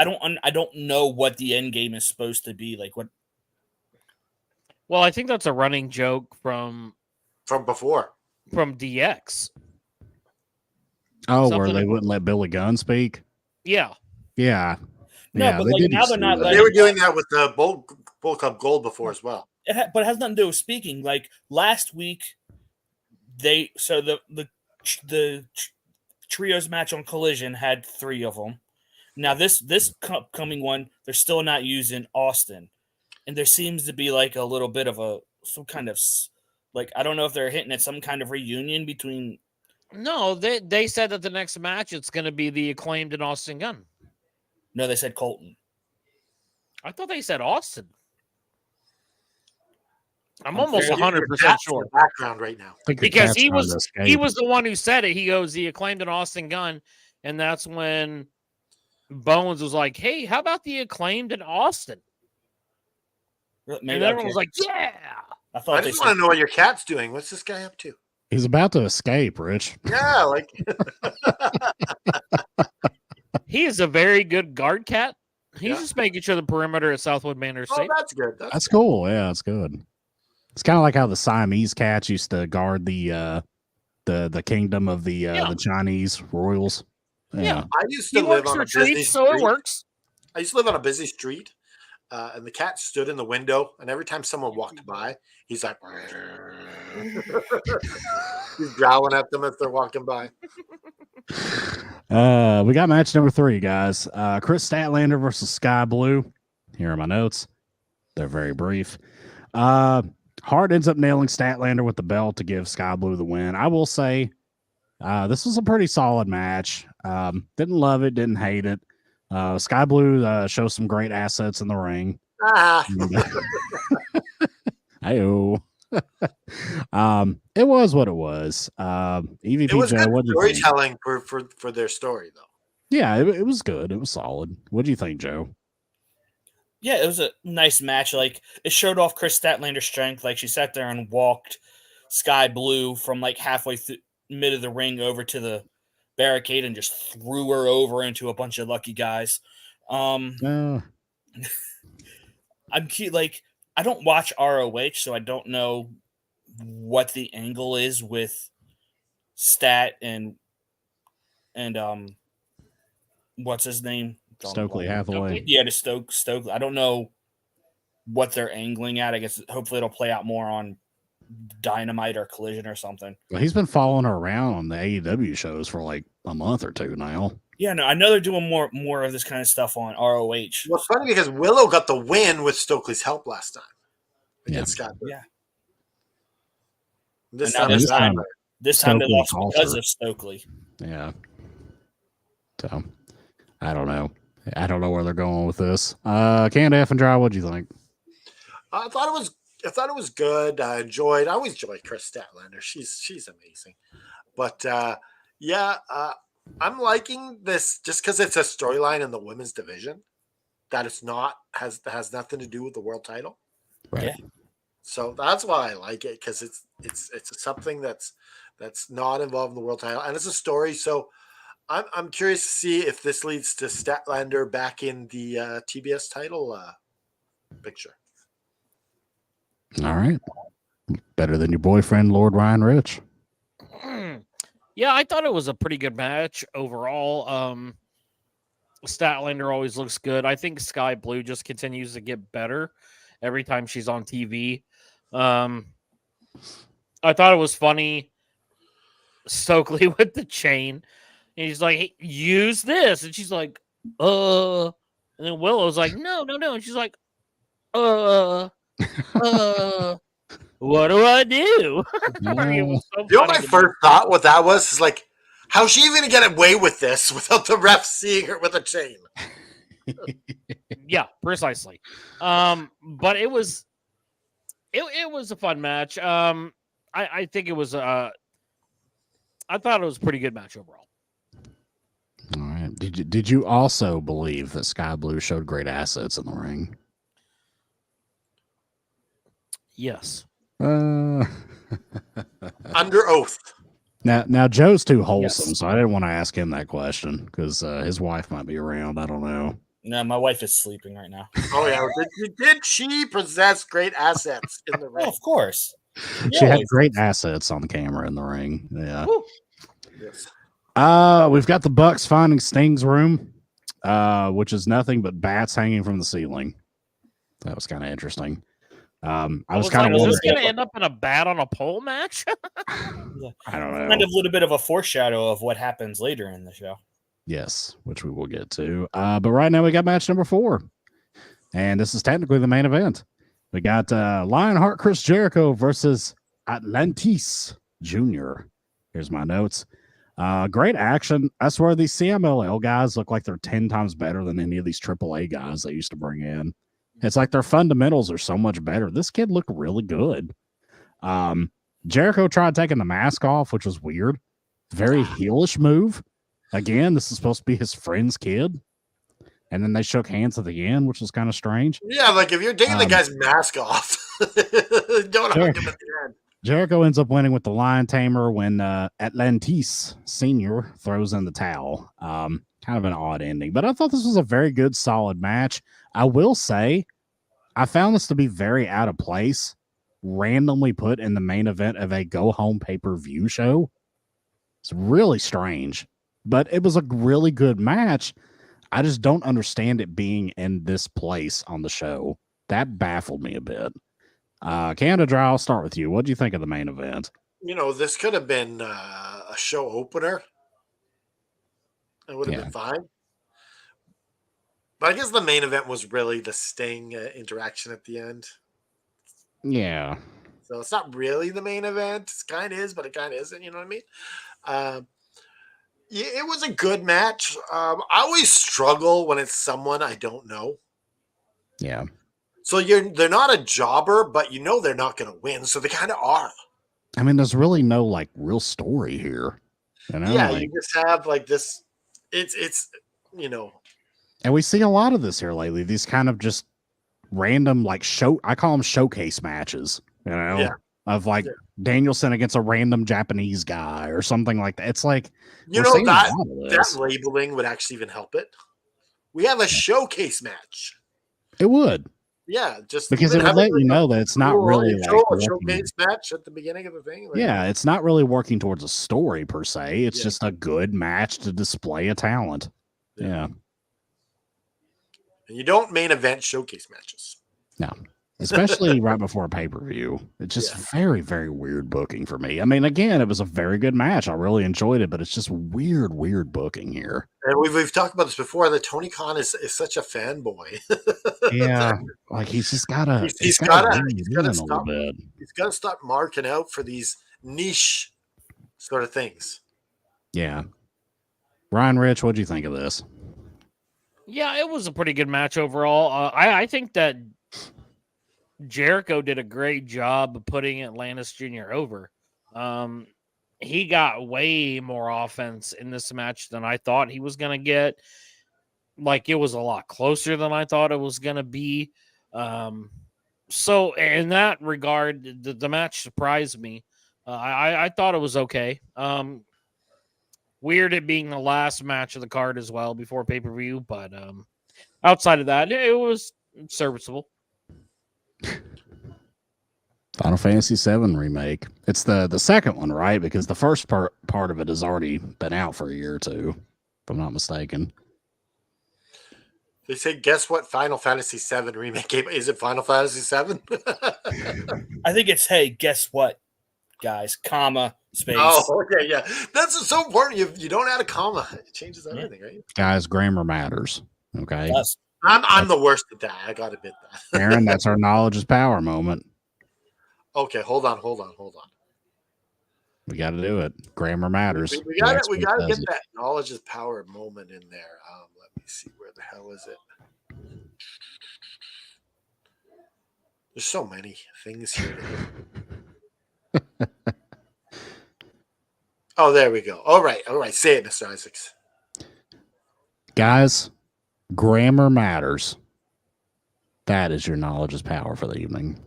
don't know what the end game is supposed to be. Like what? Well, I think that's a running joke from before from DX. Oh, where they wouldn't let Billy Gunn speak? Yeah. Yeah. No, yeah, but like now they're not. They were doing that with the Bull Club Gold before as well. But it has nothing to do with speaking. Like last week, the trios match on Collision had 3 of them. Now this coming one, they're still not using Austin, and there seems to be like a little bit of some kind of like I don't know if they're hitting at some kind of reunion between. No, they said that the next match it's going to be the Acclaimed and Austin Gunn. No, they said Colton. I thought they said Austin. I'm almost 100% sure. Background right now because he was the one who said it. He goes the Acclaimed and Austin Gunn, and that's when Bones was like, "Hey, how about the Acclaimed and Austin?" Maybe and everyone was like, "Yeah." I just want to know what your cat's doing. What's this guy up to? He's about to escape, Rich. Yeah, like he is a very good guard cat. He's just making sure the perimeter at Southwood Manor is safe. Oh, that's good. That's cool. Yeah, that's good. It's kind of like how the Siamese cats used to guard the kingdom of the Chinese royals. Yeah. I used to live on a busy street. It works. I used to live on a busy street, and the cat stood in the window, and every time someone walked by, he's like, he's growling at them as they're walking by. We got match number 3, guys. Chris Statlander versus Sky Blue. Here are my notes. They're very brief. Hart ends up nailing Statlander with the belt to give Sky Blue the win. I will say this was a pretty solid match. Didn't love it, didn't hate it. Sky Blue shows some great assets in the ring. Ayo. It was what it was. EVP it was Joe, good storytelling for their story, though. Yeah, it was good. It was solid. What do you think, Joe? Yeah, it was a nice match. Like it showed off Chris Statlander's strength. Like she sat there and walked Sky Blue from like halfway through mid of the ring over to the barricade and just threw her over into a bunch of lucky guys. I'm cute. Like I don't watch ROH, so I don't know what the angle is with Stat and what's his name? Stokely Hathaway. Yeah, to Stokely. I don't know what they're angling at. I guess hopefully it'll play out more on Dynamite or Collision or something. Well, he's been following her around on the AEW shows for like a month or two now. Yeah, no, I know they're doing more of this kind of stuff on ROH. Well, it's funny because Willow got the win with Stokely's help last time against Scott. Yeah. This And now time, this it's not. time- This time they Stokely lost calls because her. of Stokely. Yeah. So I don't know. I don't know where they're going with this. Canned F and Dry, what'd you think? I thought it was good. I always enjoy Chris Statlander. She's amazing. But I'm liking this just because it's a storyline in the women's division that has nothing to do with the world title. Right. Yeah. So that's why I like it, because it's something that's not involved in the world title, and it's a story. So I'm curious to see if this leads to Statlander back in the TBS title picture. All right. Better than your boyfriend, Lord Ryan Rich. Yeah, I thought it was a pretty good match overall. Statlander always looks good. I think Sky Blue just continues to get better every time she's on TV. I thought it was funny. Stokely with the chain. And he's like, hey, use this. And she's like, And then Willow's like, no. And she's like, what do I do? It was so You know, funny my to me. first thought with that was is like, how's she even gonna get away with this without the ref seeing her with a chain? Yeah, precisely. But it was a fun match. I think it was I thought it was a pretty good match overall. All right. Did you also believe that Sky Blue showed great assets in the ring? Yes. Under oath. Now Joe's too wholesome, Yes. so I didn't want to ask him that question because his wife might be around. I don't know. No, my wife is sleeping right now. Oh yeah, did she possess great assets in the Oh, ring? of course. She had always great assets on camera in the ring. Yeah. Woo. Yes. We've got the Bucks finding Sting's room, which is nothing but bats hanging from the ceiling. That was kind of interesting. I was like, kind of is wondering. this going to end up in a bat on a pole match? I don't know. Kind of a little bit of a foreshadow of what happens later in the show. Yes, which we will get to. But right now we got match number 4. And this is technically the main event. We got Lionheart Chris Jericho versus Atlantis Jr. Here's my notes. Great action. I swear these CMLL guys look like they're 10 times better than any of these AAA guys they used to bring in. It's like their fundamentals are so much better. This kid looked really good. Jericho tried taking the mask off, which was weird. Very heelish move. Again, this is supposed to be his friend's kid. And then they shook hands at the end, which was kind of strange. Yeah, like if you're taking the guy's mask off, don't hug him at the end. Jericho ends up winning with the Lion Tamer when Atlantis Sr. throws in the towel. Kind of an odd ending, but I thought this was a very good, solid match. I will say, I found this to be very out of place, randomly put in the main event of a go-home pay-per-view show. It's really strange, but it was a really good match. I just don't understand it being in this place on the show. That baffled me a bit. Canada Dry, I'll start with you. What do you think of the main event? You know, this could have been a show opener. It would have been fine. But I guess the main event was really the Sting interaction at the end. Yeah. So it's not really the main event. It kind of is, but it kind of isn't. You know what I mean? Yeah, it was a good match. I always struggle when it's someone I don't know. Yeah. So they're not a jobber, but you know they're not going to win. So they kind of are. I mean, there's really no like real story here. You know? Yeah, like, you just have like this. It's you know. and we see a lot of this here lately. These kind of just random like I call them showcase matches. You know, Yeah. of like Danielson against a random Japanese guy or something like that. It's like You we're know seeing a that lot of this. labeling would actually even help it. We have a showcase match. It would. Yeah, just Because it even would have let like you a know that it's not cool really intro, like a working- showcase match at the beginning of the thing. Like, yeah, it's not really working towards a story per se. It's Yeah. just a good match to display a talent. Yeah. And you don't main event showcase matches. No. especially right before a pay-per-view. It's just very, very weird booking for me. I mean, again, it was a very good match. I really enjoyed it, but it's just weird booking here. And we've talked about this before. That Tony Khan is such a fanboy. Yeah, like he's just gotta he's gotta stop. He's gotta stop marking out for these niche sort of things. Yeah. Ryan Rich, what'd you think of this? Yeah, it was a pretty good match overall. I think that Jericho did a great job of putting Atlantis Jr. over. He got way more offense in this match than I thought he was going to get. Like, it was a lot closer than I thought it was going to be. So in that regard, the match surprised me. I thought it was okay. Weird it being the last match of the card as well before pay-per-view, but outside of that, it was serviceable. Final Fantasy VII remake. It's the second one, right? Because the first part of it has already been out for a year or two, if I'm not mistaken. They say, guess what Final Fantasy VII remake game? Is it Final Fantasy VII? I think it's, hey, guess what, guys, comma, space. Oh, okay, yeah. That's so important. You don't add a comma. It changes everything, right? Guys, grammar matters. Okay. Yes. I'm the worst at that. I gotta admit that. Aaron, that's our knowledge is power moment. Okay, hold on. We got to do it. Grammar matters. We got it. We got to get that knowledge is power moment in there. Let me see. Where the hell is it? There's so many things here. Oh, there we go. All right. Say it, Mr. Isaacs. Guys, grammar matters. That is your knowledge is power for the evening.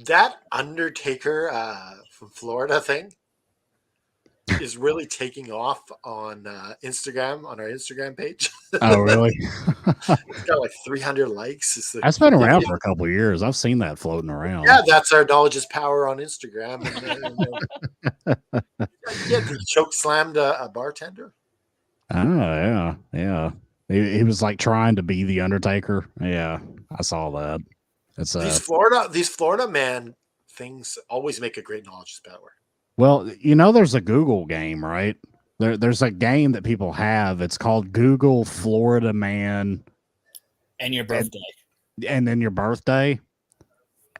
That Undertaker from Florida thing is really taking off on Instagram, on our Instagram page. Oh, really? It's got like 300 likes. That's been around for a couple of years. I've seen that floating around. Yeah, that's our knowledge is power on Instagram. Yeah, he choke slammed a bartender. Oh, yeah. He was like trying to be the Undertaker. Yeah, I saw that. It's these Florida man things always make a great knowledge is power. Well, there's a Google game, right? There's a game that people have. It's called Google Florida Man. And your birthday. And then your birthday.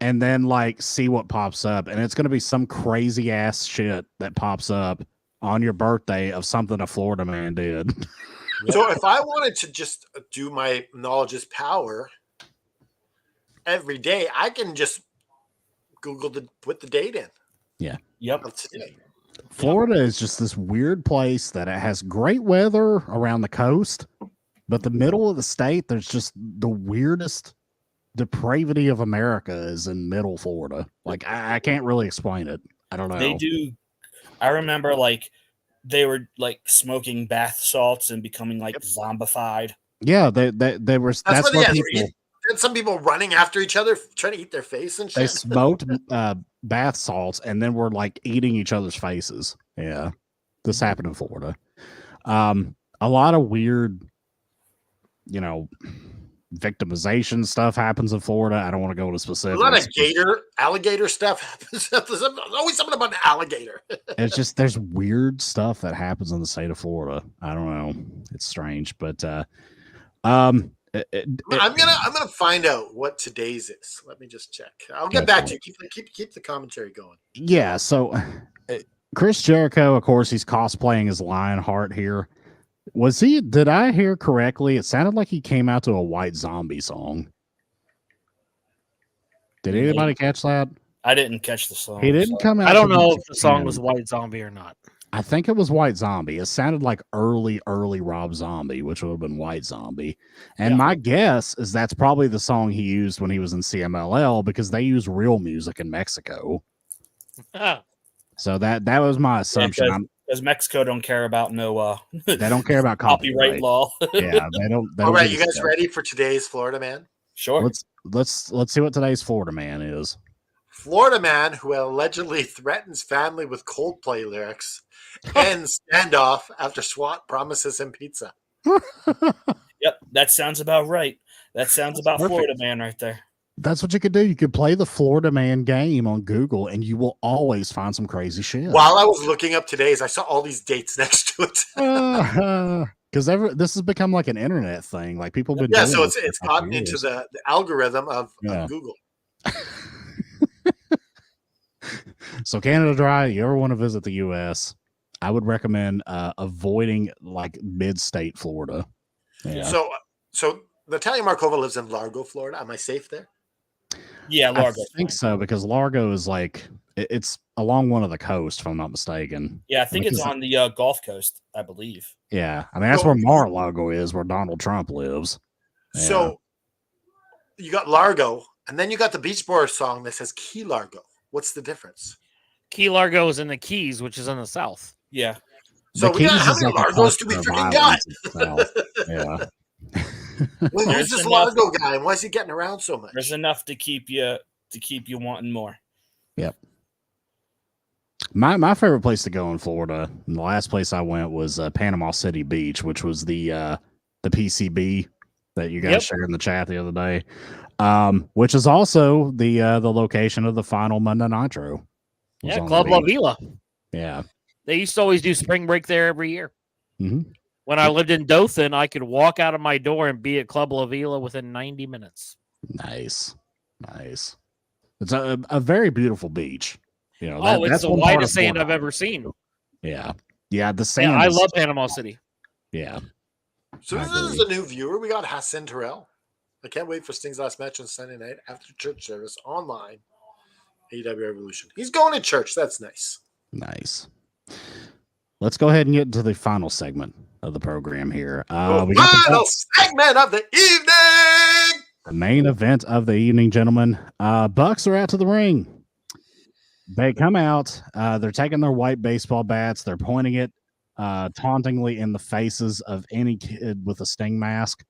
And then like see what pops up. And it's gonna be some crazy ass shit that pops up on your birthday of something a Florida man did. So if I wanted to just do my knowledge is power every day, I can just put the date in. Yeah. Yep. Of today. Florida is just this weird place that it has great weather around the coast, but the middle of the state, there's just the weirdest depravity of America is in middle Florida. Like I can't really explain it. I don't know. They do. I remember like they were like smoking bath salts and becoming like zombified. Yeah, they were. That's what people. And some people running after each other, trying to eat their face and shit. They smoked bath salts and then were like eating each other's faces. Yeah, this happened in Florida. A lot of weird, victimization stuff happens in Florida. I don't want to go into specifics. A lot of alligator stuff happens. There's always something about an alligator. It's just there's weird stuff that happens in the state of Florida. I don't know. It's strange, but I'm gonna find out what today's is. Let me just check. I'll get back to you. Keep the commentary going. Yeah. So Chris Jericho, of course, he's cosplaying as Lionheart here. Did I hear correctly? It sounded like he came out to a White Zombie song. Did anybody catch that? I didn't catch the song. He didn't come out. I don't know if the song was White Zombie or not. I think it was White Zombie. It sounded like early Rob Zombie, which would have been White Zombie. And my guess is that's probably the song he used when he was in CMLL because they use real music in Mexico. So that was my assumption. Because Mexico don't care about they don't care about copyright law. Yeah, they don't. All right, you guys ready for today's Florida Man? Sure. Let's see what today's Florida Man is. Florida man who allegedly threatens family with Coldplay lyrics ends standoff after SWAT promises him pizza. Yep, that sounds about right. That sounds about perfect. Florida man right there. That's what you could do. You could play the Florida Man game on Google, and you will always find some crazy shit. While I was looking up today's, I saw all these dates next to it. Because this has become like an internet thing. Like people have been Yeah, doing so this it's for a couple gotten into years. the algorithm of Yeah. Google. So Canada Dry, you ever want to visit the US, I would recommend avoiding like mid-state Florida. Yeah. So Natalia Markova lives in Largo, Florida. Am I safe there? Yeah, I Largo. think so, because Largo is like it's along one of the coast, if I'm not mistaken. Yeah, I think Like, it's is on the Gulf Coast, I believe. Yeah, I mean that's So- where Mar-a-Lago is, where Donald Trump lives. Yeah. So you got Largo, and then you got the Beach Boys song that says Key Largo. What's the difference? Key Largo is in the Keys, which is in the south. Yeah. So The we got, Keys how is many like a Largos do we cluster of freaking got? islands in the south. Yeah. Wait, who's There's this enough- Largo guy, and why is he getting around so much? There's enough to keep you wanting more. Yep. My favorite place to go in Florida, and the last place I went was Panama City Beach, which was the PCB that you guys Yep. shared in the chat the other day, which is also the location of the final Monday Nitro. Was Yeah, on the Club La beach. Vila. Yeah. They used to always do spring break there every year. hmm When I lived in Dothan, I could walk out of my door and be at Club La Vila within 90 minutes. Nice. It's a very beautiful beach. You know, Oh, it's that's the one part of whitest sand Florida. I've ever seen. Yeah. Yeah. The sand. Yeah, I is- love Panama City. Yeah. So I this is agree. a new viewer. We got Hassan Terrell. I can't wait for Sting's last match on Sunday night after church service online. AEW Revolution. He's going to church. That's nice. Nice. Let's go ahead and get into the final segment of the program here. We got the Final Bucks, segment of the evening. the main event of the evening, gentlemen. Bucks are out to the ring. They come out. They're taking their white baseball bats. They're pointing it tauntingly in the faces of any kid with a Sting mask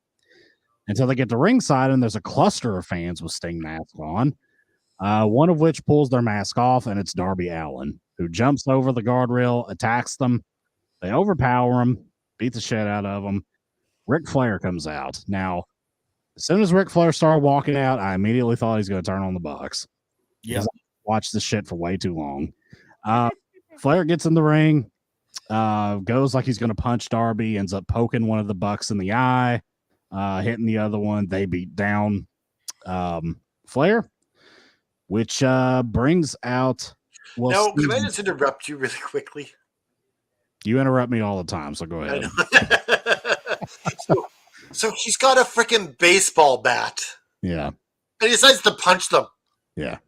until they get to ringside, and there's a cluster of fans with Sting masks on. One of which pulls their mask off, and it's Darby Allin, who jumps over the guardrail, attacks them. They overpower him, beat the shit out of him. Ric Flair comes out. Now, as soon as Ric Flair started walking out, I immediately thought he's going to turn on the Bucks. Yeah. Watched this shit for way too long. Flair gets in the ring, goes like he's going to punch Darby, ends up poking one of the Bucks in the eye, hitting the other one. They beat down Flair, which brings out. Well, Now, can I Steve, just interrupt you really quickly? you interrupt me all the time, so go I ahead. know. so he's got a freaking baseball bat, Yeah, and he decides to punch them. yeah.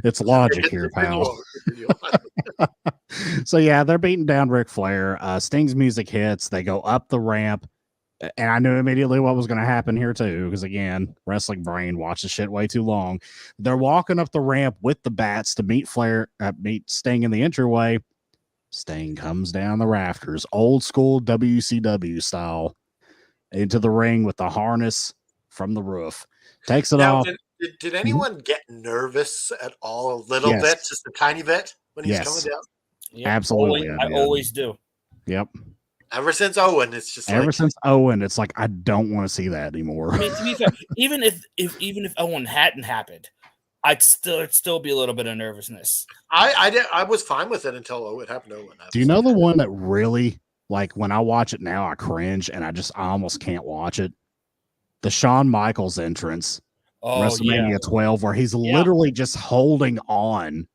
It's logic here, pal. So yeah, they're beating down Ric Flair. Sting's music hits. They go up the ramp, and I knew immediately what was going to happen here too, because again, wrestling brain watches shit way too long. They're walking up the ramp with the bats to meet Sting in the entryway. Sting comes down the rafters, old school WCW style, into the ring with the harness from the roof. Takes it Now, off. did anyone get nervous at all? A little Yes. bit, just a tiny bit, when he's Yes. coming down. Yeah, Absolutely, I I did. always do. Yep. Ever since Owen, it's just Ever like, since Owen, it's like I don't want to see that anymore. I mean, to be fair, even if Owen hadn't happened, it'd still be a little bit of nervousness. I was fine with it until Owen happened to Owen. Do you know the one that really, like, when I watch it now, I cringe and I almost can't watch it? The Shawn Michaels entrance, Oh WrestleMania yeah, 12, where he's literally just holding on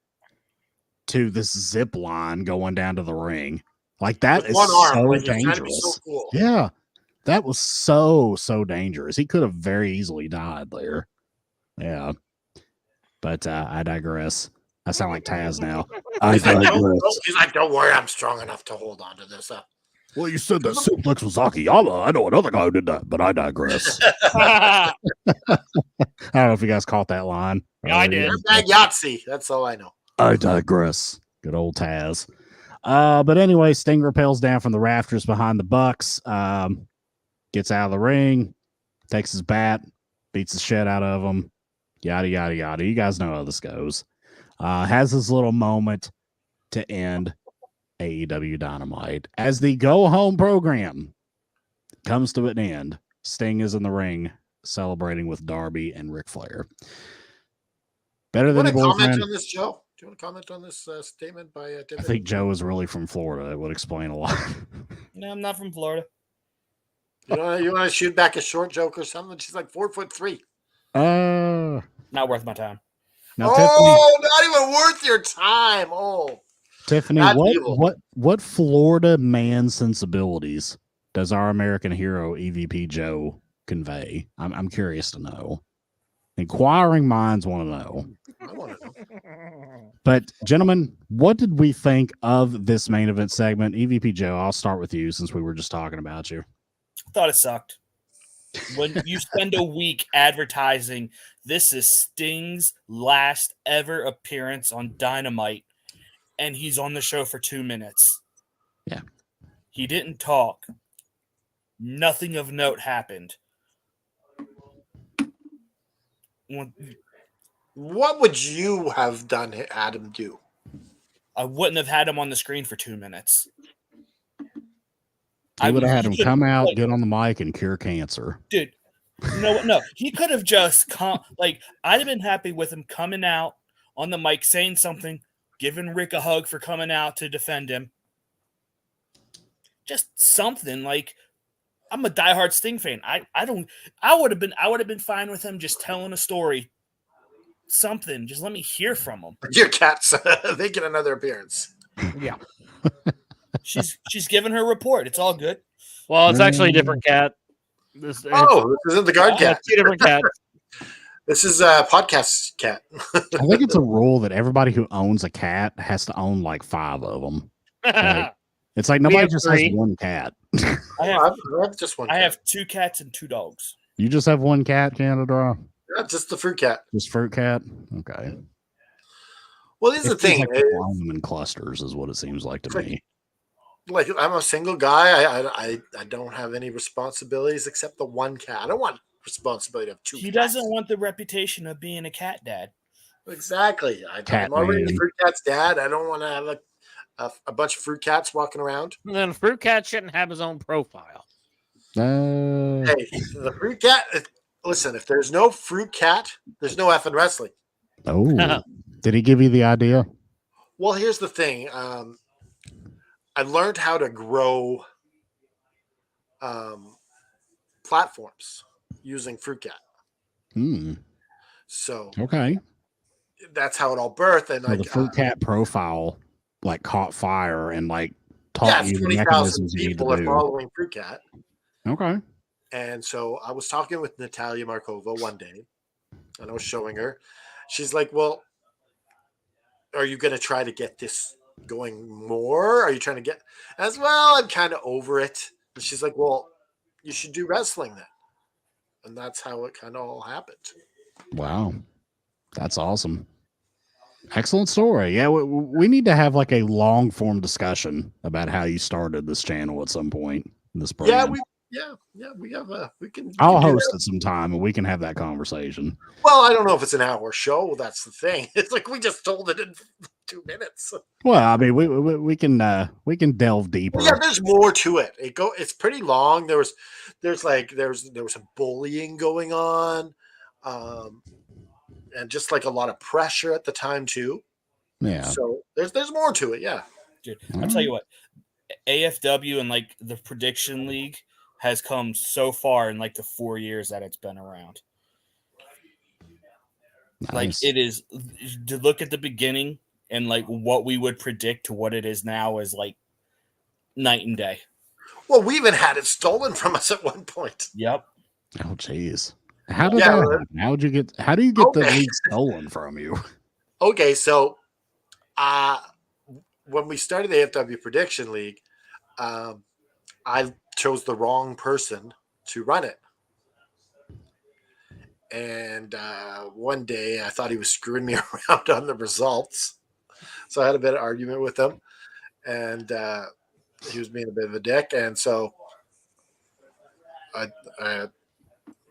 to this zip line going down to the ring. Like, that With is one arm, so like, he's trying to be dangerous. so cool. Yeah. That was so dangerous. He could have very easily died there. Yeah. But I digress. I sound like Taz now. I He's like, digress. don't worry, I'm strong enough to hold on to this. Well, you said that suplex was Akiyama. I know another guy who did that, but I digress. Yeah, I don't know if you guys caught that line. I did. You're bad Yahtzee. That's all I know. I digress. Good old Taz. But anyway, Sting rappels down from the rafters behind the Bucks. Gets out of the ring, takes his bat, beats the shit out of him. yada yada yada. You guys know how this goes. Has this little moment to end AEW Dynamite as the go home program comes to an end. Sting is in the ring celebrating with Darby and Ric Flair. Better You than want your to comment boyfriend. on this, Joe? Do you want to comment on this statement by I David? think Joe is really from Florida. It would explain a lot. No, I'm not from Florida. You want to shoot back a short joke or something? She's like 4'3". Not worth my time. Now Tiffany, Not even worth your time. Oh, Tiffany, that's evil. what Florida man sensibilities does our American hero EVP Joe convey? I'm curious to know. Inquiring minds want to know. I want to know. But gentlemen, what did we think of this main event segment? EVP Joe, I'll start with you since we were just talking about you. Thought it sucked. When you spend a week advertising this is Sting's last ever appearance on Dynamite, and he's on the show for 2 minutes. Yeah. He didn't talk. Nothing of note happened. What would you have done, Adam, do? I wouldn't have had him on the screen for 2 minutes. I would have had him come out, like, get on the mic, and cure cancer. Dude, no. He could have just I'd have been happy with him coming out on the mic, saying something, giving Rick a hug for coming out to defend him. Just something. Like, I'm a diehard Sting fan. I would have been fine with him just telling a story. Something. Just let me hear from him. Your cats, they get another appearance. Yeah. She's giving her report. It's all good. Well, it's actually a different cat. This isn't the guard cat. Two different cats. This is a podcast cat. I think it's a rule that everybody who owns a cat has to own like 5 of them. It's like nobody just has one cat. I have just one. I have 2 cats and 2 dogs. You just have one cat, Canada? Yeah, just the fruit cat. Just fruit cat? Okay. Well, here's the thing. Like people own them in clusters is what it seems like to me. Like, I'm a single guy. I don't have any responsibilities except the one cat. I don't want responsibility of 2 He cats. doesn't want the reputation of being a cat dad. Exactly. I'm already the fruit cat's dad. I don't want to have a bunch of fruit cats walking around. And then fruit cat shouldn't have his own profile. Hey, the fruit cat. Listen, if there's no fruit cat, there's no effing wrestling. Oh, did he give you the idea? Well, here's the thing. I learned how to grow platforms using fruit cat. So okay, that's how it all birthed. And so the fruit cat profile like caught fire and like taught you the 20,000 mechanisms you need people to are do. following fruit cat. Okay. And so I was talking with Natalia Markova one day, and I was showing her. She's like, well, are you going to try to get this going more? Are you trying to get as well? I'm kind of over it. And she's like, well, you should do wrestling then. And that's how it kind of all happened. Wow. That's awesome. Excellent story. Yeah, we need to have like a long form discussion about how you started this channel at some point in this program. We can. I'll host it sometime and we can have that conversation. Well, I don't know if it's an hour show. That's the thing. It's like we just told it in 2 minutes. Well, I mean, we can delve deeper. Well, yeah, there's more to it. It's pretty long. There was some bullying going on, and just like a lot of pressure at the time too. Yeah. So there's more to it. Yeah. Dude, I'll tell you what, AFW and like the Prediction League has come so far in like the 4 years that it's been around. Nice. Like, it is, to look at the beginning and like what we would predict to what it is now is like night and day. Well, we even had it stolen from us at one point. Yep. Oh, jeez. How did that happen? How do you get the league stolen from you? Okay, so when we started the AFW Prediction League, I chose the wrong person to run it. And one day I thought he was screwing me around on the results. So I had a bit of argument with him. And he was being a bit of a dick. And so I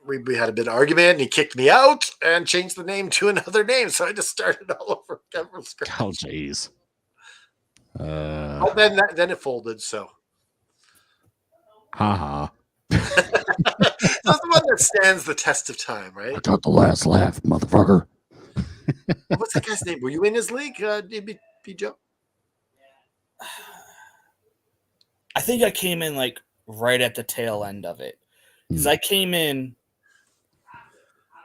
we had a bit of argument, and he kicked me out and changed the name to another name. So I just started all over again from scratch. Oh, jeez. But then it folded. So Haha. that's the one that stands the test of time, I right? got the last laugh, motherfucker. What's that guy's name? Were you in his league, DB Joe? I think I came in like right at the tail end of it because I came in.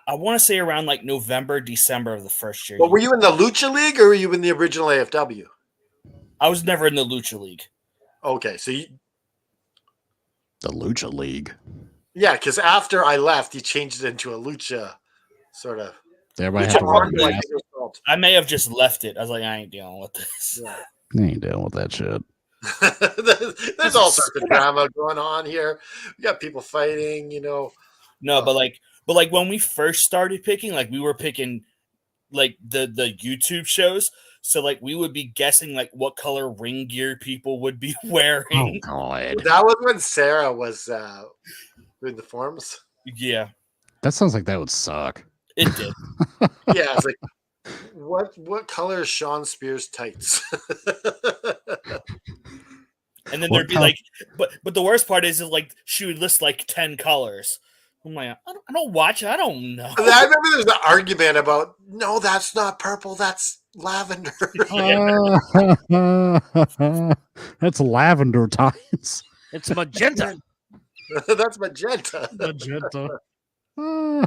I want to say around like November, December of the first year. But were you in the Lucha League or were you in the original AFW? I was never in the Lucha League. Okay, so The Lucha League. yeah, because after I left, he changed it into a Lucha sort of. Everybody Lucha had to wear Underground, masks. it was called. I may have just left it. I was like, I ain't dealing with this. Yeah. They ain't dealing with that shit. There's all sorts of drama going on here. We got people fighting, No, but like when we first started picking, like we were picking like the YouTube shows. So like we would be guessing like what color ring gear people would be Oh, wearing. God. That was when Sarah was doing the forums. Yeah, That sounds like that would suck. it did. Yeah, it's like, what color is Sean Spears' tights? And then What there'd be color- like, but the worst part is like she would list like 10 colors. I'm like, I don't watch it. I don't know. I remember there was an argument about, no, that's not purple, that's lavender. That's lavender tights. It's magenta. That's magenta. Magenta. All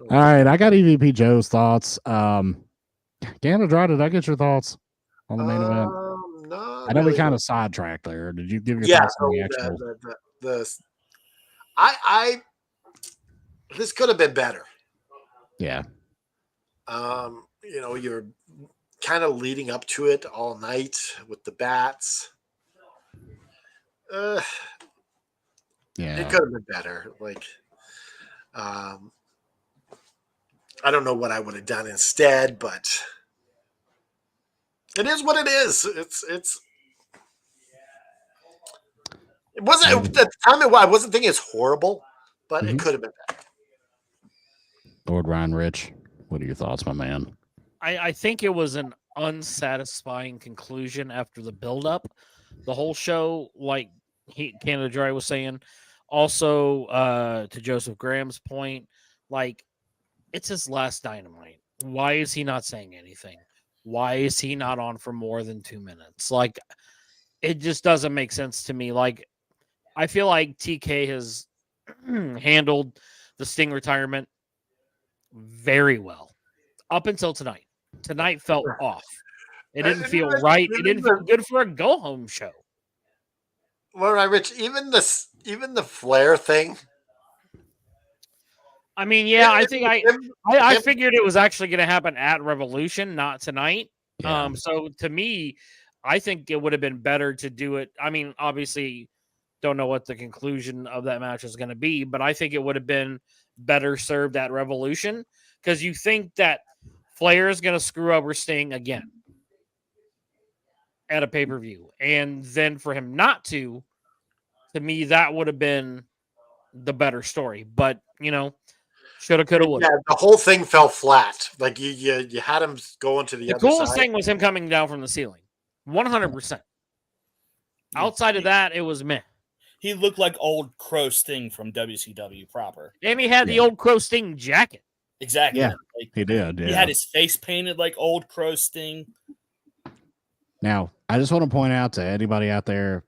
right, I got EVP Joe's thoughts. Ganadra, did I get your thoughts on the main event? No, I know we really. kind of sidetracked there. Did you give your Yeah, thoughts on so the actual? I this could have been better. Yeah, You're kind of leading up to it all night with the bats. It yeah. could have been better. Like, I don't know what I would have done instead, but it is what it is. It wasn't at the time. I wasn't thinking it's horrible, but it Mhm. could have been better. Lord Ryan Rich, what are your thoughts, my man? I think it was an unsatisfying conclusion after the build-up. The whole show, like Canada Dry was saying, also to Joseph Graham's point, like it's his last Dynamite. Why is he not saying anything? Why is he not on for more than 2 minutes? Like, it just doesn't make sense to me. Like, I feel like TK has handled the Sting retirement very well up until tonight. Tonight felt off. It didn't feel right. It didn't feel good for a go-home show. Well, right, Rich. Even the Flair thing. I mean, yeah, I think I figured it was actually going to happen at Revolution, not tonight. Yeah. So to me, I think it would have been better to do it. I mean, obviously, don't know what the conclusion of that match is going to be, but I think it would have been better served at Revolution because you think that Flair is going to screw over Sting again at a pay-per-view. And then for him not to me, that would have been the better story. But, shoulda, coulda, woulda. Yeah, the whole thing fell flat. Like you had him going to the The other coolest side. thing was him coming down from the ceiling. 100%. Outside of that, it was meh. He looked like old Crow Sting from WCW proper. And he had the old Crow Sting jacket. Exactly. Yeah. Like, He did. Yeah. he had his face painted like old Crow Sting. Now, I just want to point out to anybody out there,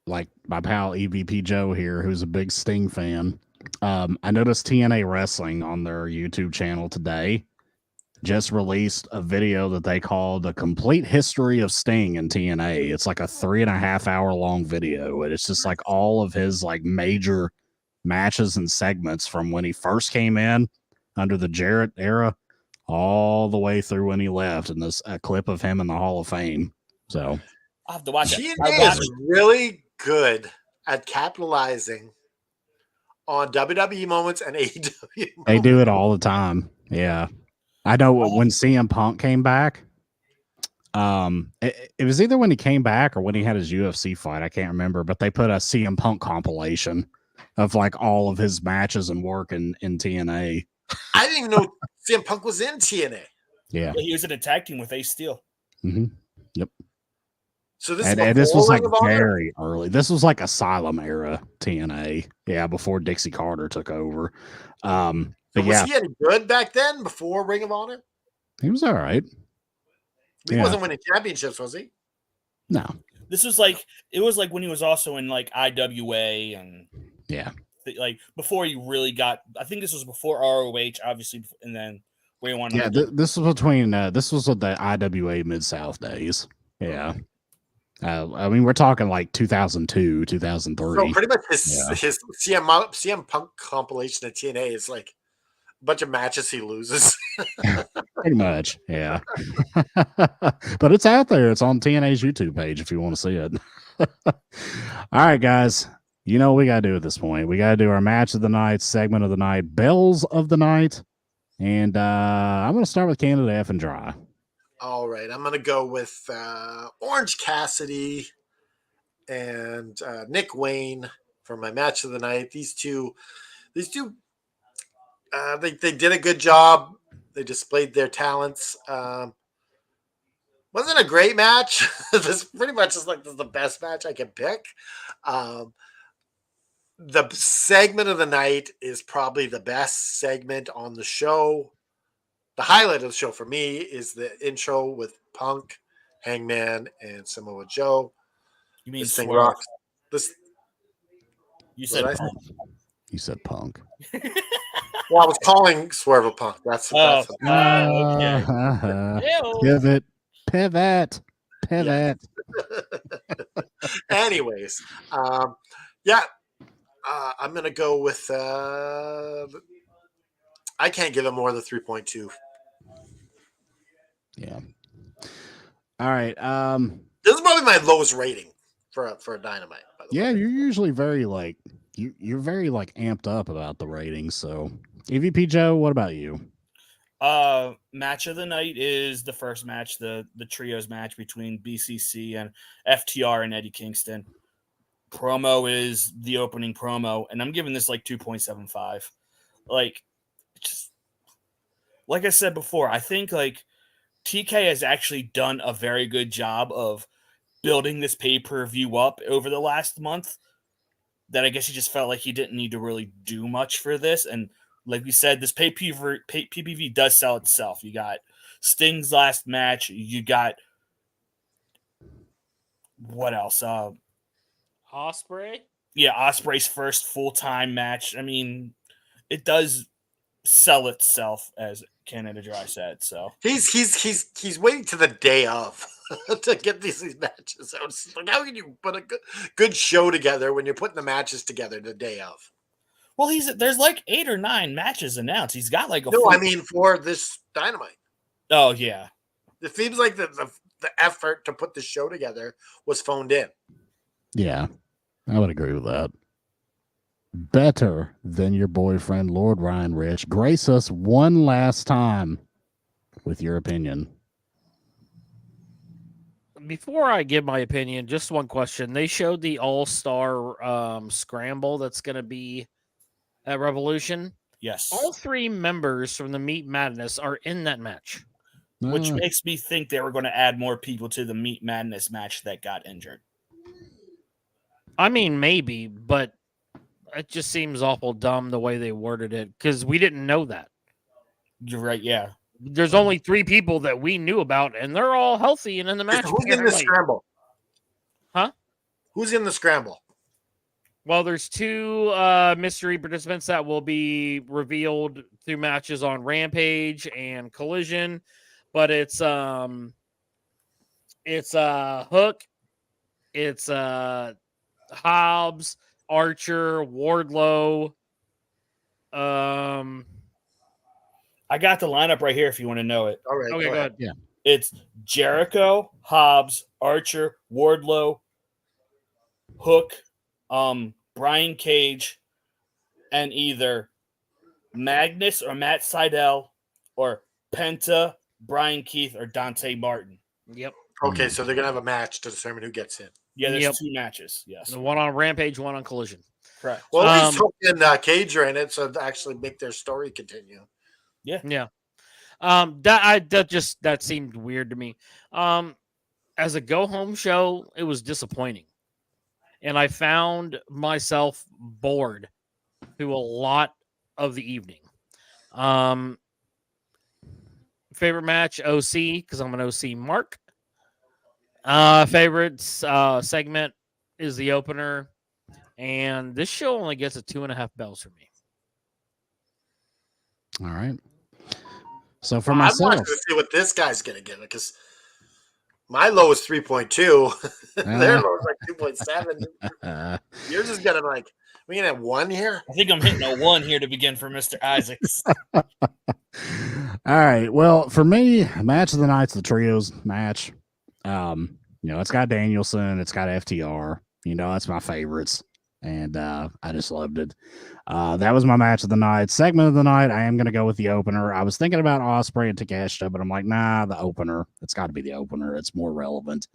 like my pal EVP Joe here, who's a big Sting fan. I noticed TNA Wrestling on their YouTube channel today just released a video that they called A Complete History of Sting in TNA. It's like a 3.5 hour long video. And it's just like all of his like major matches and segments from when he first came in under the Jarrett era all the way through when he left. And this a clip of him in the Hall of Fame. So I'll have to watch it. TNA is really good at capitalizing on WWE moments and AEW moments. they do it all the time. Yeah. I know when CM Punk came back, it was either when he came back or when he had his UFC fight. I can't remember, but they put a CM Punk compilation of like all of his matches and work in TNA. I didn't even know CM Punk was in TNA. Yeah. Yeah, he was in a tag team with Ace Steel. hmm Yep. So this And is this was before like Ring of Honor? very early. This was like Asylum era TNA. Yeah, before Dixie Carter took over. So But was yeah, he any good back then before Ring of Honor? he was all right. He Yeah. wasn't winning championships, was he? No. This was like it was like when he was also in like IWA and Yeah. like before he really got. I think this was before ROH, obviously, and then Ring of Honor. Yeah. This was between this was with the IWA Mid South days. Yeah. I mean, we're talking like 2002, 2003. So pretty much his CM Punk compilation of TNA is like a bunch of matches he loses. Pretty much, yeah. But it's out there. It's on TNA's YouTube page if you want to see it. All right, guys. You know what we got to do at this point. We got to do our match of the night, segment of the night, bells of the night. And I'm going to start with Canada F and Dry. All right, I'm gonna go with Orange Cassidy and Nick Wayne for my match of the night. These two, they did a good job. They displayed their talents. Wasn't a great match. This pretty much is like this is the best match I can pick. The segment of the night is probably the best segment on the show. The highlight of the show for me is the intro with Punk, Hangman, and Samoa Joe. You mean This thing Swerve. rocks. This You what said did I say? Punk. You said Punk. Well, I was calling Swerve a punk. That's Okay. Pivot. Anyways, yeah, I'm gonna go with. I can't give it more than 3.2. Yeah. All right. This is probably my lowest rating for a Dynamite. By the Yeah, way. you're usually very like you're very like amped up about the ratings. So EVP Joe, what about you? Match of the night is the first match, the trios match between BCC and FTR and Eddie Kingston. Promo is the opening promo, and I'm giving this like 2.75. Like, just like I said before, I think like TK has actually done a very good job of building this pay-per-view up over the last month. That I guess he just felt like he didn't need to really do much for this, and like we said, this PPV does sell itself. You got Sting's last match. You got what else? Osprey. Yeah, Osprey's first full-time match. I mean, it does sell itself, as Canada Dry said. So He's waiting to the day of to get these matches out. It's like, how can you put a good show together when you're putting the matches together the day of? well, there's like 8 or 9 matches announced. He's got like a No, I mean for this Dynamite. oh yeah. It seems like the effort to put the show together was phoned in. Yeah, I would agree with that. Better than your boyfriend, Lord Ryan Rich. Grace us one last time with your opinion. Before I give my opinion, just one question. They showed the All-Star Scramble that's going to be at Revolution. Yes. All 3 members from the Meat Madness are in that match. Which Ah, makes me think they were going to add more people to the Meat Madness match that got injured. I mean, maybe, but it just seems awful dumb the way they worded it because we didn't know that. You're right, yeah. There's only 3 people that we knew about, and they're all healthy and in the match. Who's in the apparently. scramble? Huh? Who's in the scramble? Well, there's 2 mystery participants that will be revealed through matches on Rampage and Collision, but it's Hook, it's Hobbs, Archer, Wardlow. I got the lineup right here if you want to know it. All right, Okay, go ahead. It's Jericho, Hobbs, Archer, Wardlow, Hook, Brian Cage, and either Magnus or Matt Sydal, or Penta, Brian Keith, or Dante Martin. Yep. Okay, so they're gonna have a match to determine who gets in. Yeah, there's Yep. 2 matches. Yes, One on Rampage, one on Collision. correct. Well, at least Um, hoping Cage are in it, so to actually make their story continue. Yeah. That seemed weird to me. As a go home show, it was disappointing, and I found myself bored through a lot of the evening. Favorite match, OC, because I'm an OC mark. Favorite segment is the opener, and this show only gets a 2.5 bells for me. All right. So for I'm myself, watching to see what this guy's going to give it because my low is 3.2. Their low is like 2.7. Yours is going to like, we going to have 1 here? I think I'm hitting a 1 here to begin for Mr. Isaacs. all right. Well, for me, match of the night's the trios match. It's got Danielson, it's got FTR. That's my favorites, and I just loved it. That was my match of the night. Segment of the night, I am going to go with the opener. I was thinking about Ospreay and Takeshita, but I'm like, nah, the opener. It's got to be the opener. It's more relevant.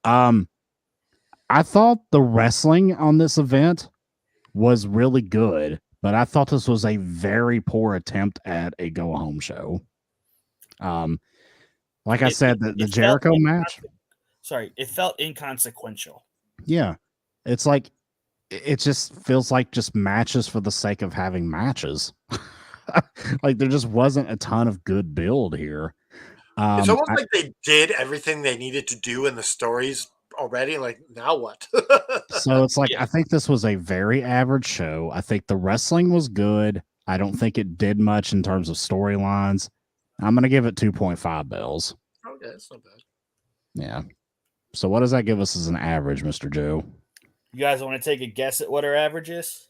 I thought the wrestling on this event was really good, but I thought this was a very poor attempt at a go-home show. Like I said, the Jericho match. Sorry, it felt inconsequential. Yeah. It's like, it just feels like just matches for the sake of having matches. Like there just wasn't a ton of good build here. It's almost like they did everything they needed to do in the stories already. Like, now what? So it's like, I think this was a very average show. I think the wrestling was good. I don't think it did much in terms of storylines. I'm going to give it 2.5 bells. Okay, that's not bad. Yeah. So what does that give us as an average, Mr. Joe? You guys want to take a guess at what our average is?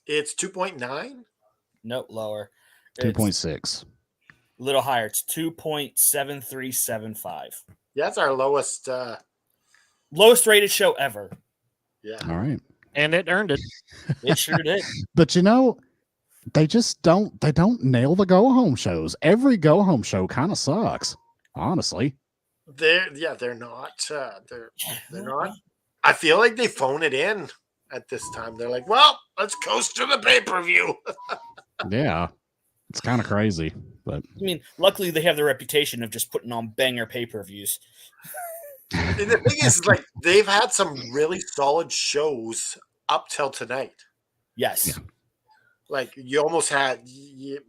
It's 2.9. Nope, lower. 2.6. A little higher. It's 2.7375. Yeah, that's our lowest. Lowest rated show ever. Yeah. All right. And it earned it. It sure did. But they just don't nail the go home shows. Every go home show kind of sucks, honestly. They're not. They're not. I feel like they phone it in at this time. They're like, well, let's coast to the pay-per-view. Yeah. It's kind of crazy, but I mean, luckily they have the reputation of just putting on banger pay-per-views. And the thing is, like, they've had some really solid shows up till tonight. Yes. Yeah. Like, you almost had,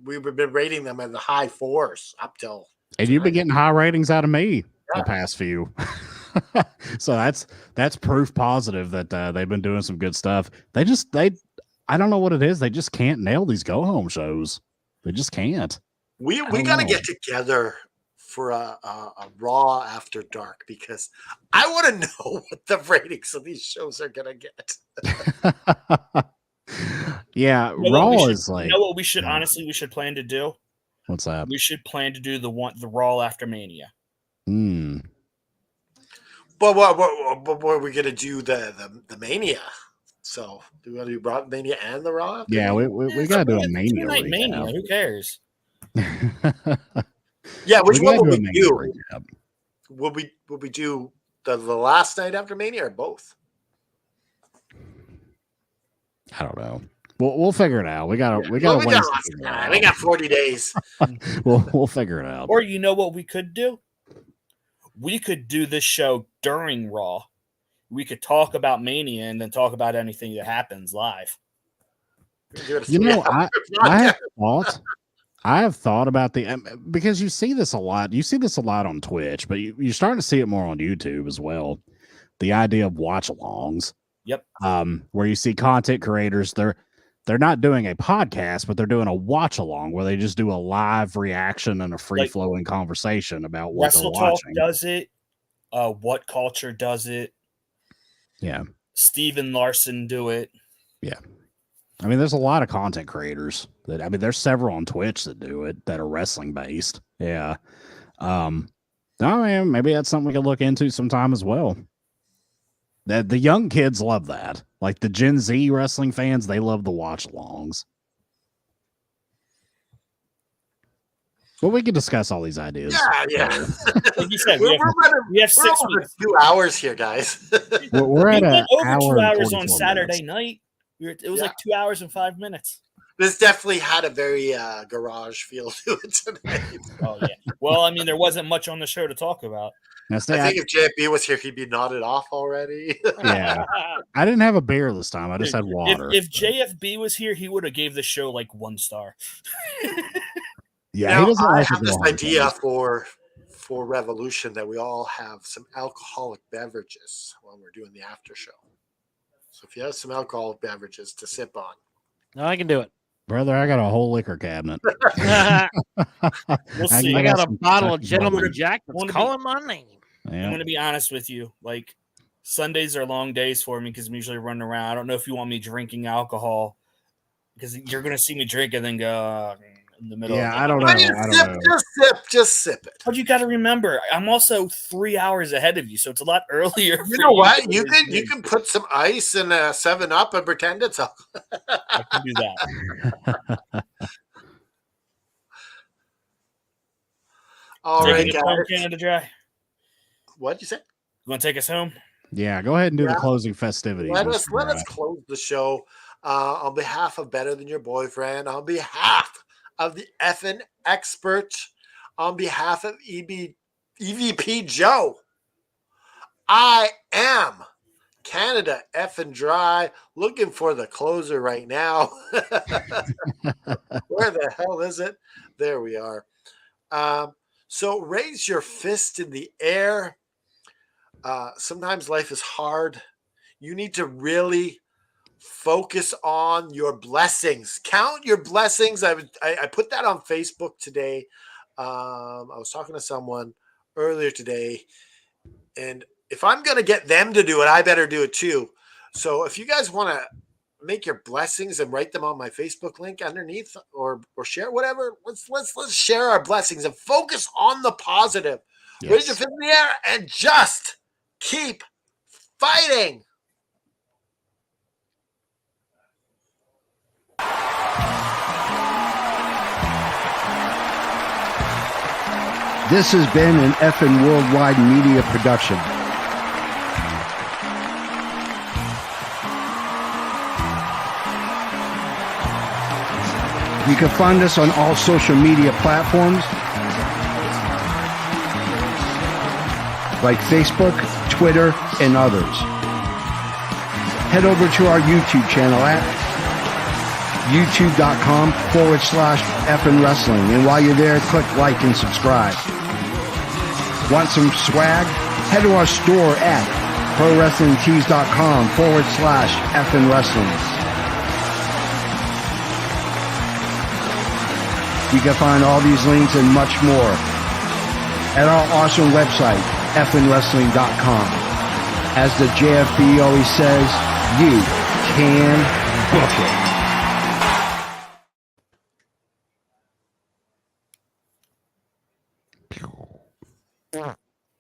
we've been rating them in the high 4s up till. and you've been getting high ratings out of me Yeah. the past few. So that's proof positive that they've been doing some good stuff. I don't know what it is. They just can't nail these go home shows. They just can't. We don't got to know. get together for a Raw After Dark because I want to know what the ratings of these shows are going to get. Yeah, You know what Raw we is like. You know what we should yeah. honestly we should plan to do? What's that? We should plan to do the Raw after Mania. But what are we going to do the Mania? So do we want to do Raw Mania and the Raw? After Yeah, Mania? we got to do a Mania. Night recap. Mania. Who cares? Yeah, which We one gotta will do we a Mania do? recap. Will we do the last night after Mania or both? I don't know. We'll figure it out. We got We got lots of time. We got 40 days. We'll figure it out. Or you know what we could do? We could do this show during Raw. We could talk about Mania and then talk about anything that happens live. You know, I have thought about because you see this a lot. You see this a lot on Twitch, but you're starting to see it more on YouTube as well. The idea of watch-alongs. Yep. Where you see content creators, they're not doing a podcast, but they're doing a watch-along where they just do a live reaction and a free-flowing conversation about what Wrestle they're Talk watching. does it. What Culture does it. Yeah. Steven Larson do it. Yeah. I mean, there's a lot of content creators there's several on Twitch that do it that are wrestling based. Yeah. Maybe that's something we could look into sometime as well. The young kids love that. Like the Gen Z wrestling fans, they love the watch alongs. But we can discuss all these ideas. Yeah. Like you said, We're we have 6 almost weeks. at 2 hours here, guys. We're We at went over hour 2 and hours on 44 Saturday minutes. night. It was Yeah. like 2 hours and 5 minutes. This definitely had a very garage feel to it tonight. Oh yeah. Well, I mean, there wasn't much on the show to talk about. Now, I think if JFB was here, he'd be nodded off already. Yeah. I didn't have a beer this time. I just had water. If JFB was here, he would have gave the show like 1 star. Yeah, now, he doesn't I like to have go this hard idea things. for Revolution that we all have some alcoholic beverages when we're doing the after show. So if you have some alcoholic beverages to sip on, No, I can do it. Brother, I got a whole liquor cabinet. I We'll see. got a some bottle of Kentucky Gentleman bourbon. Jack that's Wanna be- calling my name. I'm Yeah. going to be honest with you. Like, Sundays are long days for me because I'm usually running around. I don't know if you want me drinking alcohol because you're going to see me drink and then go in the middle. Yeah, of I don't know. I mean, I don't know. just sip it. But you got to remember, I'm also 3 hours ahead of you, so it's a lot earlier. You for know what? to You drink. can put some ice in a 7-Up and pretend it's a. I can do that. All right, Taking us home, guys. Canada Dry. What'd you say? You want to take us home? Yeah, go ahead and do the Yeah. closing festivities. Let Mr. us close the show on behalf of Better Than Your Boyfriend, on behalf of the effing expert, on behalf of EVP Joe. I am Canada effing Dry, looking for the closer right now. Where the hell is it? There we are. So raise your fist in the air. Sometimes life is hard. You need to really focus on your blessings. Count your blessings. I put that on Facebook today. I was talking to someone earlier today, and if I'm going to get them to do it, I better do it too. So if you guys want to make your blessings and write them on my Facebook link underneath, or share whatever, let's share our blessings and focus on the positive. Yes. Raise your fist in the air and just keep fighting. This has been an effing worldwide media production. You can find us on all social media platforms like Facebook, Twitter, and others. Head over to our YouTube channel at youtube.com/effing wrestling. And while you're there, click like and subscribe. Want some swag? Head to our store at prowrestlingtees.com/effing wrestling. You can find all these links and much more at our awesome website, effingwrestling.com. As the JFB always says, you can book it.